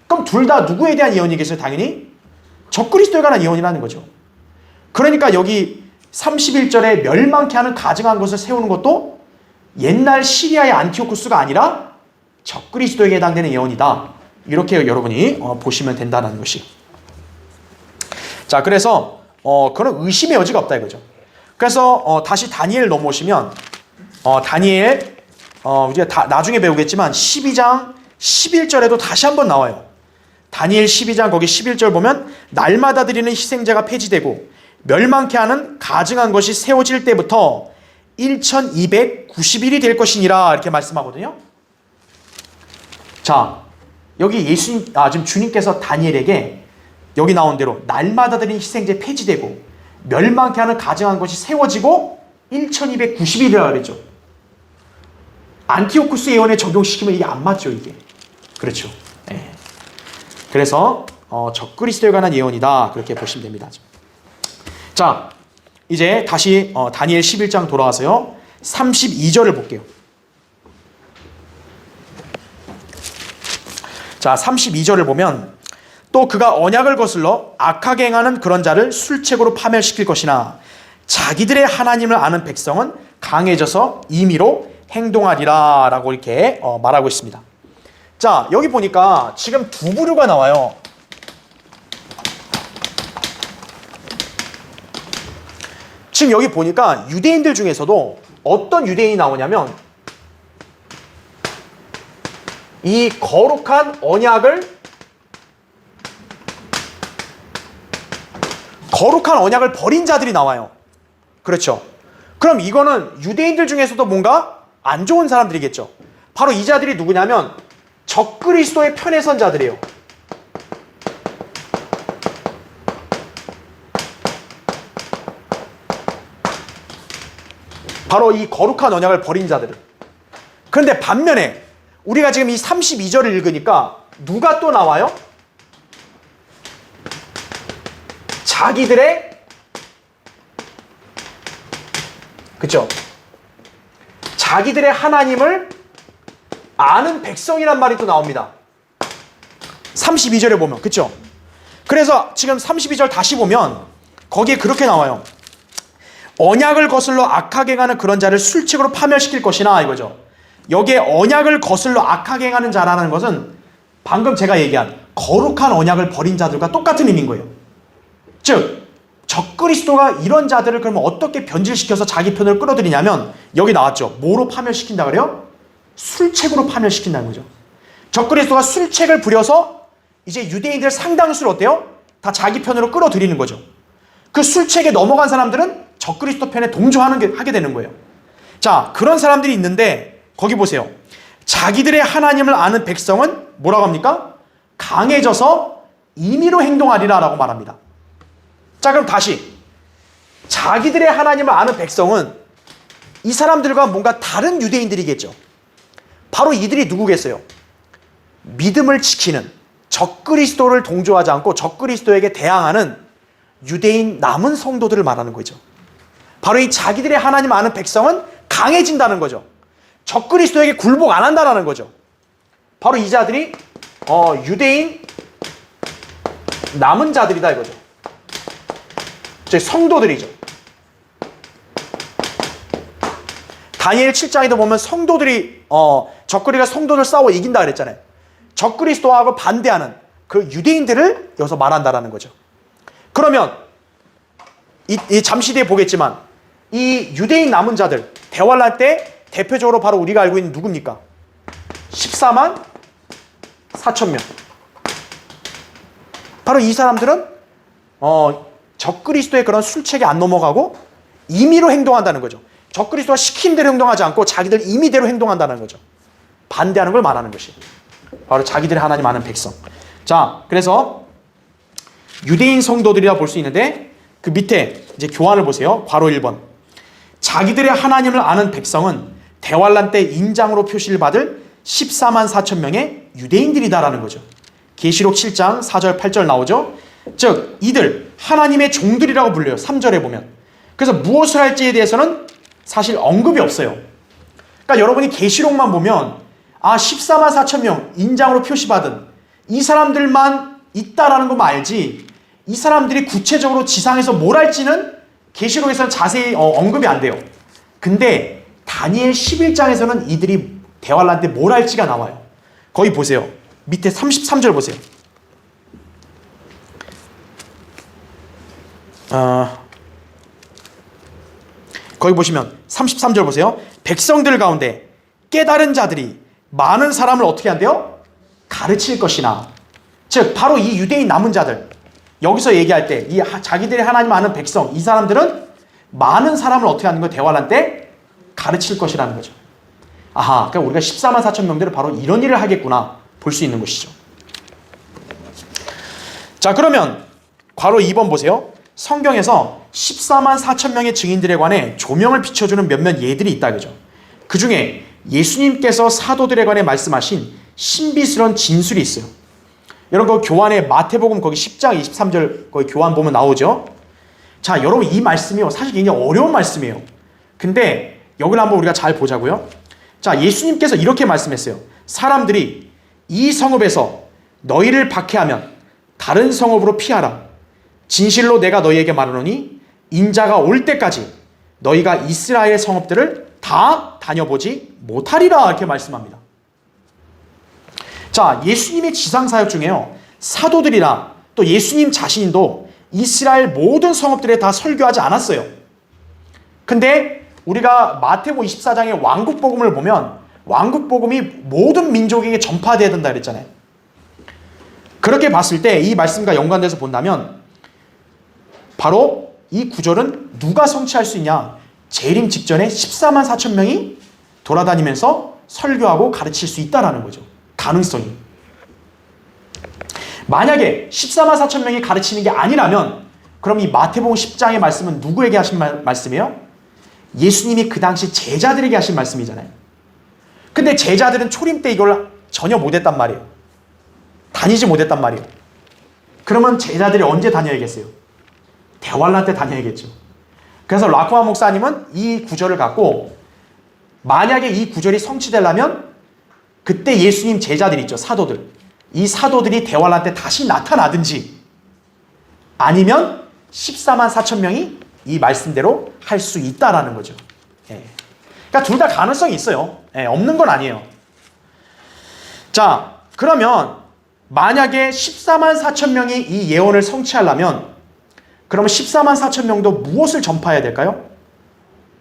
그럼 둘 다 누구에 대한 예언이겠어요? 당연히 적그리스도에 관한 예언이라는 거죠. 그러니까 여기 31절에 멸망케 하는 가증한 것을 세우는 것도 옛날 시리아의 안티오쿠스가 아니라 적그리스도에게 해당되는 예언이다. 이렇게 여러분이 보시면 된다는 것이. 자, 그래서 그런 의심의 여지가 없다 이거죠. 그래서 다시 다니엘 넘어오시면 다니엘 우리가 나중에 배우겠지만 12장 11절에도 다시 한번 나와요. 다니엘 12장 거기 11절 보면 날마다 드리는 희생자가 폐지되고 멸망케 하는 가증한 것이 세워질 때부터 1290일이 될 것이니라 이렇게 말씀하거든요. 자, 여기 지금 주님께서 다니엘에게 여기 나온 대로 날마다 드리는 희생제 폐지되고 멸망케 하는 가증한 것이 세워지고 1290일이라 그랬죠. 안티오쿠스 예언에 적용시키면 이게 안 맞죠, 이게. 그렇죠. 네. 그래서 적그리스도에 관한 예언이다 그렇게 보시면 됩니다. 자, 이제 다시 다니엘 11장 돌아와서요 32절을 볼게요. 자, 32절을 보면 또 그가 언약을 거슬러 악하게 행하는 그런 자를 술책으로 파멸시킬 것이나 자기들의 하나님을 아는 백성은 강해져서 임의로 행동하리라 라고 이렇게 말하고 있습니다. 자, 여기 보니까 지금 두 부류가 나와요. 지금 여기 보니까 유대인들 중에서도 어떤 유대인이 나오냐면 이 거룩한 언약을 버린 자들이 나와요. 그렇죠. 그럼 이거는 유대인들 중에서도 뭔가 안 좋은 사람들이겠죠. 바로 이 자들이 누구냐면 적그리스도의 편에 선 자들이에요. 바로 이 거룩한 언약을 버린 자들은. 그런데 반면에 우리가 지금 이 32절을 읽으니까 누가 또 나와요? 자기들의 그쵸? 자기들의 하나님을 아는 백성이란 말이 또 나옵니다. 32절에 보면 그쵸? 그래서 지금 32절 다시 보면 거기에 그렇게 나와요. 언약을 거슬러 악하게 행하는 그런 자를 술책으로 파멸시킬 것이나 이거죠. 여기에 언약을 거슬러 악하게 행하는 자라는 것은 방금 제가 얘기한 거룩한 언약을 버린 자들과 똑같은 의미인 거예요. 즉 적그리스도가 이런 자들을 그러면 어떻게 변질시켜서 자기 편으로 끌어들이냐면 여기 나왔죠. 뭐로 파멸시킨다 그래요? 술책으로 파멸시킨다는 거죠. 적그리스도가 술책을 부려서 이제 유대인들 상당수를 어때요? 다 자기 편으로 끌어들이는 거죠. 그 술책에 넘어간 사람들은 적그리스도 편에 동조하게 되는 거예요. 자, 그런 사람들이 있는데 거기 보세요. 자기들의 하나님을 아는 백성은 뭐라고 합니까? 강해져서 임의로 행동하리라 라고 말합니다. 자, 그럼 다시 자기들의 하나님을 아는 백성은 이 사람들과 뭔가 다른 유대인들이겠죠. 바로 이들이 누구겠어요? 믿음을 지키는, 적그리스도를 동조하지 않고 적그리스도에게 대항하는 유대인 남은 성도들을 말하는 거죠. 바로 이 자기들의 하나님 아는 백성은 강해진다는 거죠. 적그리스도에게 굴복 안 한다는 거죠. 바로 이 자들이 유대인 남은 자들이다 이거죠. 즉 성도들이죠. 다니엘 7장에도 보면 성도들이 적그리스도가 성도들 싸워 이긴다 그랬잖아요. 적그리스도하고 반대하는 그 유대인들을 여기서 말한다라는 거죠. 그러면 잠시 뒤에 보겠지만 이 유대인 남은 자들 대환란 때 대표적으로 바로 우리가 알고 있는 누굽니까? 14만 4천 명. 바로 이 사람들은 적그리스도의 그런 술책에 안 넘어가고 임의로 행동한다는 거죠. 적그리스도가 시킨 대로 행동하지 않고 자기들 임의대로 행동한다는 거죠. 반대하는 걸 말하는 것이 바로 자기들의 하나님 아는 백성. 자, 그래서 유대인 성도들이라 볼 수 있는데 그 밑에 이제 교환을 보세요. 괄호 1번. 자기들의 하나님을 아는 백성은 대환란 때 인장으로 표시를 받을 14만 4천 명의 유대인들이다라는 거죠. 계시록 7장 4절 8절 나오죠. 즉 이들 하나님의 종들이라고 불려요. 3절에 보면. 그래서 무엇을 할지에 대해서는 사실 언급이 없어요. 그러니까 여러분이 계시록만 보면 14만 4천 명 인장으로 표시받은 이 사람들만 있다라는 것만 알지 이 사람들이 구체적으로 지상에서 뭘 할지는 계시록에서는 자세히 언급이 안 돼요. 근데 다니엘 11장에서는 이들이 대환란 때 뭘 할지가 나와요. 거기 보세요. 밑에 33절 보세요. 거기 보시면 33절 보세요. 백성들 가운데 깨달은 자들이 많은 사람을 어떻게 한대요? 가르칠 것이나. 즉 바로 이 유대인 남은 자들 여기서 얘기할 때 이 자기들이 하나님 아는 백성 이 사람들은 많은 사람을 어떻게 하는 거예요? 대환란 때 가르칠 것이라는 거죠. 아하, 그러니까 우리가 14만 4천 명들은 바로 이런 일을 하겠구나 볼 수 있는 것이죠. 자, 그러면 괄호 2번 보세요. 성경에서 14만 4천 명의 증인들에 관해 조명을 비춰주는 몇몇 예들이 있다 그죠. 그 중에 예수님께서 사도들에 관해 말씀하신 신비스러운 진술이 있어요. 여러분 그 교환의 마태복음 거기 10장 23절 거기 교환 보면 나오죠. 자, 여러분 이 말씀이요 사실 굉장히 어려운 말씀이에요. 근데 여기를 한번 우리가 잘 보자고요. 자, 예수님께서 이렇게 말씀했어요. 사람들이 이 성읍에서 너희를 박해하면 다른 성읍으로 피하라. 진실로 내가 너희에게 말하노니 인자가 올 때까지 너희가 이스라엘 성읍들을 다 다녀보지 못하리라 이렇게 말씀합니다. 자, 예수님의 지상사역 중에요 사도들이나 또 예수님 자신도 이스라엘 모든 성읍들에 다 설교하지 않았어요. 근데 우리가 마태복음 24장의 왕국복음을 보면 왕국복음이 모든 민족에게 전파되어야 된다 그랬잖아요. 그렇게 봤을 때 이 말씀과 연관돼서 본다면 바로 이 구절은 누가 성취할 수 있냐? 재림 직전에 14만 4천 명이 돌아다니면서 설교하고 가르칠 수 있다는 거죠. 가능성이. 만약에 14만 4천 명이 가르치는 게 아니라면 그럼 이 마태복음 10장의 말씀은 누구에게 하신 말씀이에요? 예수님이 그 당시 제자들에게 하신 말씀이잖아요. 근데 제자들은 초림 때 이걸 전혀 못했단 말이에요. 다니지 못했단 말이에요. 그러면 제자들이 언제 다녀야겠어요? 대환란 때 다녀야겠죠. 그래서 라쿠마 목사님은 이 구절을 갖고 만약에 이 구절이 성취되려면 그때 예수님 제자들 있죠. 사도들. 이 사도들이 대환란 때 다시 나타나든지 아니면 14만 4천 명이 이 말씀대로 할 수 있다라는 거죠. 예. 그러니까 둘 다 가능성이 있어요. 예, 없는 건 아니에요. 자, 그러면 만약에 14만 4천 명이 이 예언을 성취하려면 그러면 14만 4천 명도 무엇을 전파해야 될까요?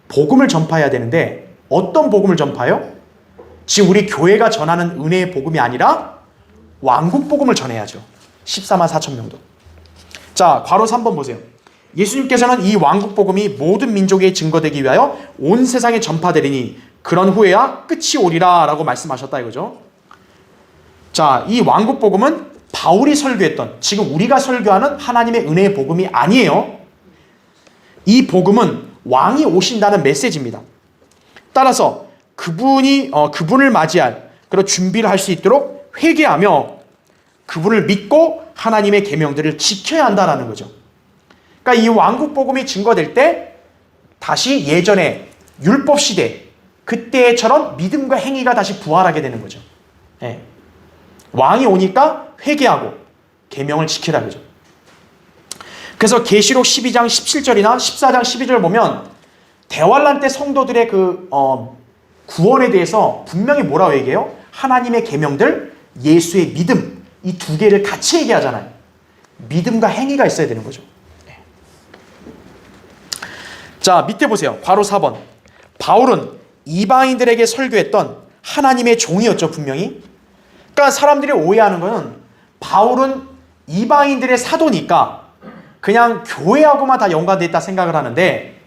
복음을 전파해야 되는데 어떤 복음을 전파해요? 지금 우리 교회가 전하는 은혜의 복음이 아니라 왕국 복음을 전해야죠. 14만 4천 명도. 자, 괄호 3번 보세요. 예수님께서는 이 왕국 복음이 모든 민족에 증거되기 위하여 온 세상에 전파되리니 그런 후에야 끝이 오리라 라고 말씀하셨다 이거죠. 자, 이 왕국 복음은 바울이 설교했던, 지금 우리가 설교하는 하나님의 은혜의 복음이 아니에요. 이 복음은 왕이 오신다는 메시지입니다. 따라서 그분을 맞이할 그런 준비를 할 수 있도록 회개하며 그분을 믿고 하나님의 계명들을 지켜야 한다라는 거죠. 그러니까 이 왕국 복음이 증거될 때 다시 예전에 율법 시대 그때처럼 믿음과 행위가 다시 부활하게 되는 거죠. 예. 왕이 오니까 회개하고 계명을 지키라 그죠. 그래서 계시록 12장 17절이나 14장 12절 보면 대환란 때 성도들의 구원에 대해서 분명히 뭐라고 얘기해요? 하나님의 계명들, 예수의 믿음, 이 두 개를 같이 얘기하잖아요. 믿음과 행위가 있어야 되는 거죠. 자, 밑에 보세요. 괄호 4번. 바울은 이방인들에게 설교했던 하나님의 종이었죠, 분명히. 그러니까 사람들이 오해하는 거는 바울은 이방인들의 사도니까 그냥 교회하고만 다 연관되어 있다 생각을 하는데,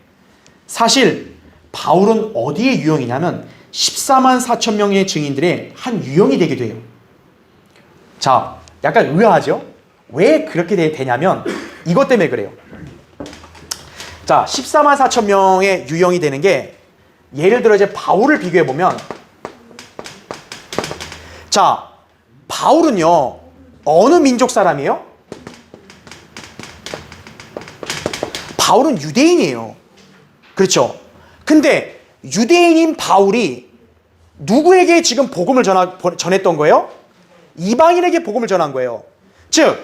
사실 바울은 어디에 유형이냐면 14만 4천 명의 증인들의 한 유형이 되기도 해요. 자, 약간 의아하죠? 왜 그렇게 되냐면 이것 때문에 그래요. 자, 14만 4천 명의 유형이 되는 게, 예를 들어 이제 바울을 비교해 보면, 자, 바울은요 어느 민족 사람이에요? 바울은 유대인이에요. 그렇죠? 근데 유대인인 바울이 누구에게 지금 복음을 전했던 거예요? 이방인에게 복음을 전한 거예요. 즉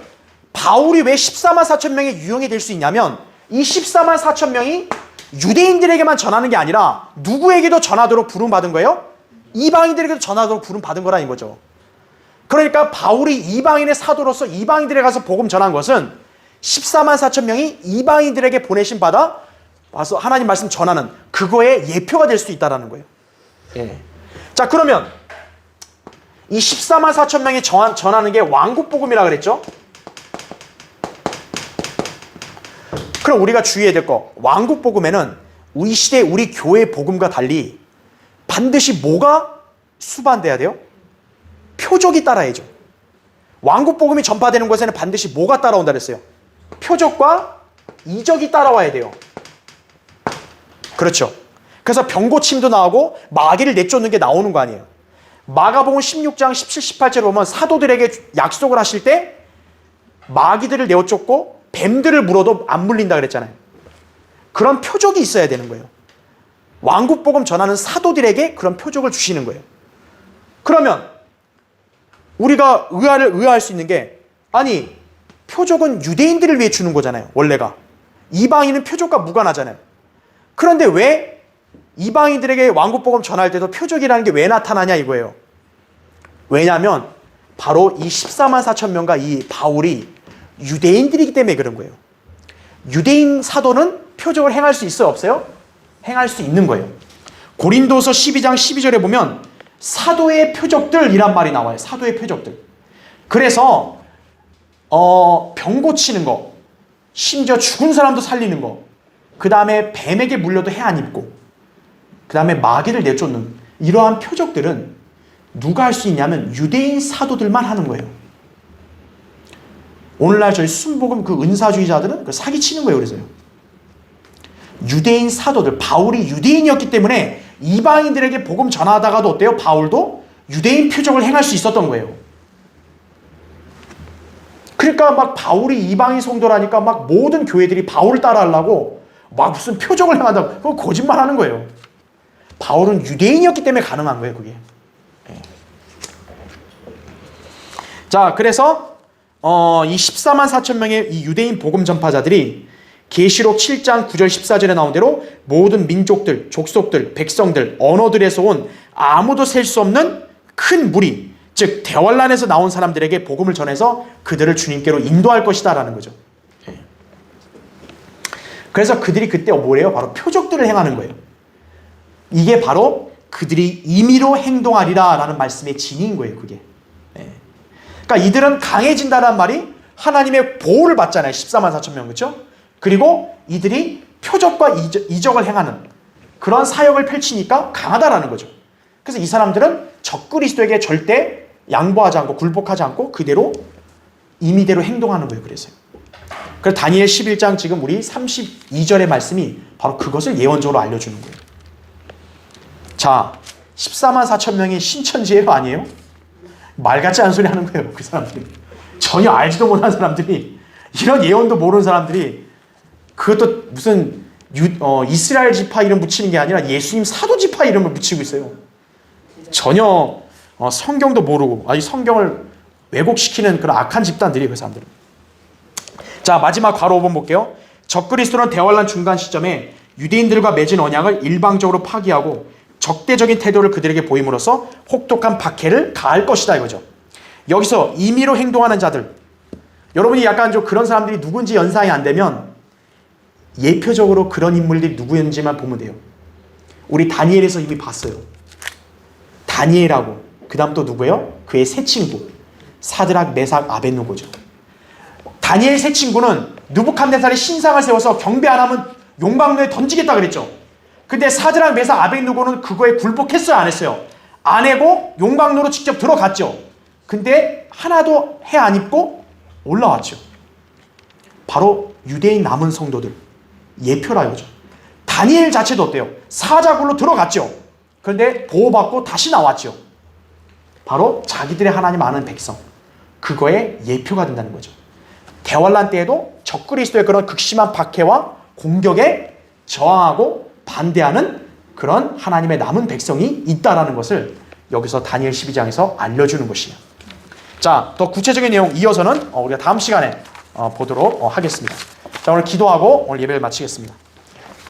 바울이 왜 14만 4천 명의 유형이 될 수 있냐면, 이 14만 4천 명이 유대인들에게만 전하는 게 아니라 누구에게도 전하도록 부름받은 거예요? 이방인들에게도 전하도록 부름받은 거라는 거죠. 그러니까 바울이 이방인의 사도로서 이방인들에 가서 복음 전한 것은 14만 4천 명이 이방인들에게 보내신 받아 와서 하나님 말씀 전하는 그거의 예표가 될 수 있다는 거예요. 예. 자, 그러면 이 14만 4천 명이 전하는 게 왕국 복음이라 그랬죠? 그럼 우리가 주의해야 될 거, 왕국 복음에는 우리 시대 우리 교회 복음과 달리 반드시 뭐가 수반돼야 돼요? 표적이 따라야죠. 왕국 복음이 전파되는 곳에는 반드시 뭐가 따라온다 그랬어요? 표적과 이적이 따라와야 돼요. 그렇죠. 그래서 병고침도 나오고 마귀를 내쫓는 게 나오는 거 아니에요. 마가복음 16장 17, 18절에 보면 사도들에게 약속을 하실 때 마귀들을 내어쫓고 뱀들을 물어도 안 물린다 그랬잖아요. 그런 표적이 있어야 되는 거예요. 왕국 복음 전하는 사도들에게 그런 표적을 주시는 거예요. 그러면 우리가 의아할 수 있는 게, 아니 표적은 유대인들을 위해 주는 거잖아요. 원래가 이방인은 표적과 무관하잖아요. 그런데 왜 이방인들에게 왕국 복음 전할 때도 표적이라는 게 왜 나타나냐 이거예요. 왜냐하면 바로 이 14만 4천 명과 이 바울이 유대인들이기 때문에 그런 거예요. 유대인 사도는 표적을 행할 수 있어요, 없어요? 행할 수 있는 거예요. 고린도서 12장 12절에 보면 사도의 표적들이란 말이 나와요. 사도의 표적들. 그래서 병 고치는 거, 심지어 죽은 사람도 살리는 거, 그 다음에 뱀에게 물려도 해 안 입고, 그 다음에 마귀를 내쫓는 이러한 표적들은 누가 할 수 있냐면 유대인 사도들만 하는 거예요. 오늘날 저희 순복음 그 은사주의자들은 사기치는 거예요. 그래서요. 유대인 사도들, 바울이 유대인이었기 때문에 이방인들에게 복음 전하다가도 어때요? 바울도 유대인 표적을 행할 수 있었던 거예요. 그러니까 막 바울이 이방인 성도라니까 막 모든 교회들이 바울을 따라하려고 막 무슨 표적을 행한다고, 그거 거짓말 하는 거예요. 바울은 유대인이었기 때문에 가능한 거예요, 그게. 네. 자, 그래서 이 14만 4천 명의 이 유대인 복음 전파자들이 계시록 7장 9절 14절에 나온 대로 모든 민족들, 족속들, 백성들, 언어들에서 온 아무도 셀 수 없는 큰 무리, 즉 대환란에서 나온 사람들에게 복음을 전해서 그들을 주님께로 인도할 것이다 라는 거죠. 그래서 그들이 그때 뭐래요? 바로 표적들을 행하는 거예요. 이게 바로 그들이 임의로 행동하리라 라는 말씀의 진인 거예요, 그게. 그러니까 이들은 강해진다는 말이 하나님의 보호를 받잖아요. 14만 4천 명, 그렇죠? 그리고 이들이 표적과 이적을 행하는 그런 사역을 펼치니까 강하다라는 거죠. 그래서 이 사람들은 적그리스도에게 절대 양보하지 않고 굴복하지 않고 그대로 임의대로 행동하는 거예요. 그래서요. 그래서 다니엘 11장 지금 우리 32절의 말씀이 바로 그것을 예언적으로 알려주는 거예요. 자, 14만 4천 명이 신천지예요? 아니에요? 말 같지 않은 소리 하는 거예요. 그 사람들이. 전혀 알지도 못한 사람들이, 이런 예언도 모르는 사람들이, 그것도 무슨 이스라엘 지파 이름 붙이는 게 아니라 예수님 사도 지파 이름을 붙이고 있어요. 전혀 성경도 모르고 아직 성경을 왜곡시키는 그런 악한 집단들이에요. 그 사람들은. 자, 마지막 괄호 5번 볼게요. 적그리스도는 대환란 중간 시점에 유대인들과 맺은 언약을 일방적으로 파기하고 적대적인 태도를 그들에게 보임으로써 혹독한 박해를 가할 것이다 이거죠. 여기서 임의로 행동하는 자들, 여러분이 약간 좀 그런 사람들이 누군지 연상이 안 되면 예표적으로 그런 인물들이 누구였는지만 보면 돼요. 우리 다니엘에서 이미 봤어요. 다니엘하고 그 다음 또 누구예요? 그의 세 친구 사드락, 메삭, 아벳느고죠. 다니엘 세 친구는 느부갓네살이 신상을 세워서 경배 안 하면 용광로에 던지겠다 그랬죠. 근데 사드락, 메삭, 아벳느고는 그거에 굴복했어요? 안 했어요? 안 하고 용광로로 직접 들어갔죠. 근데 하나도 해 안 입고 올라왔죠. 바로 유대인 남은 성도들 예표라 이거죠. 다니엘 자체도 어때요? 사자굴로 들어갔죠. 그런데 보호받고 다시 나왔죠. 바로 자기들의 하나님 아는 백성, 그거의 예표가 된다는 거죠. 대환란 때에도 적그리스도의 그런 극심한 박해와 공격에 저항하고 반대하는 그런 하나님의 남은 백성이 있다라는 것을 여기서 다니엘 12장에서 알려주는 것이에요. 자, 더 구체적인 내용 이어서는 우리가 다음 시간에 보도록 하겠습니다. 자, 오늘 기도하고 오늘 예배를 마치겠습니다.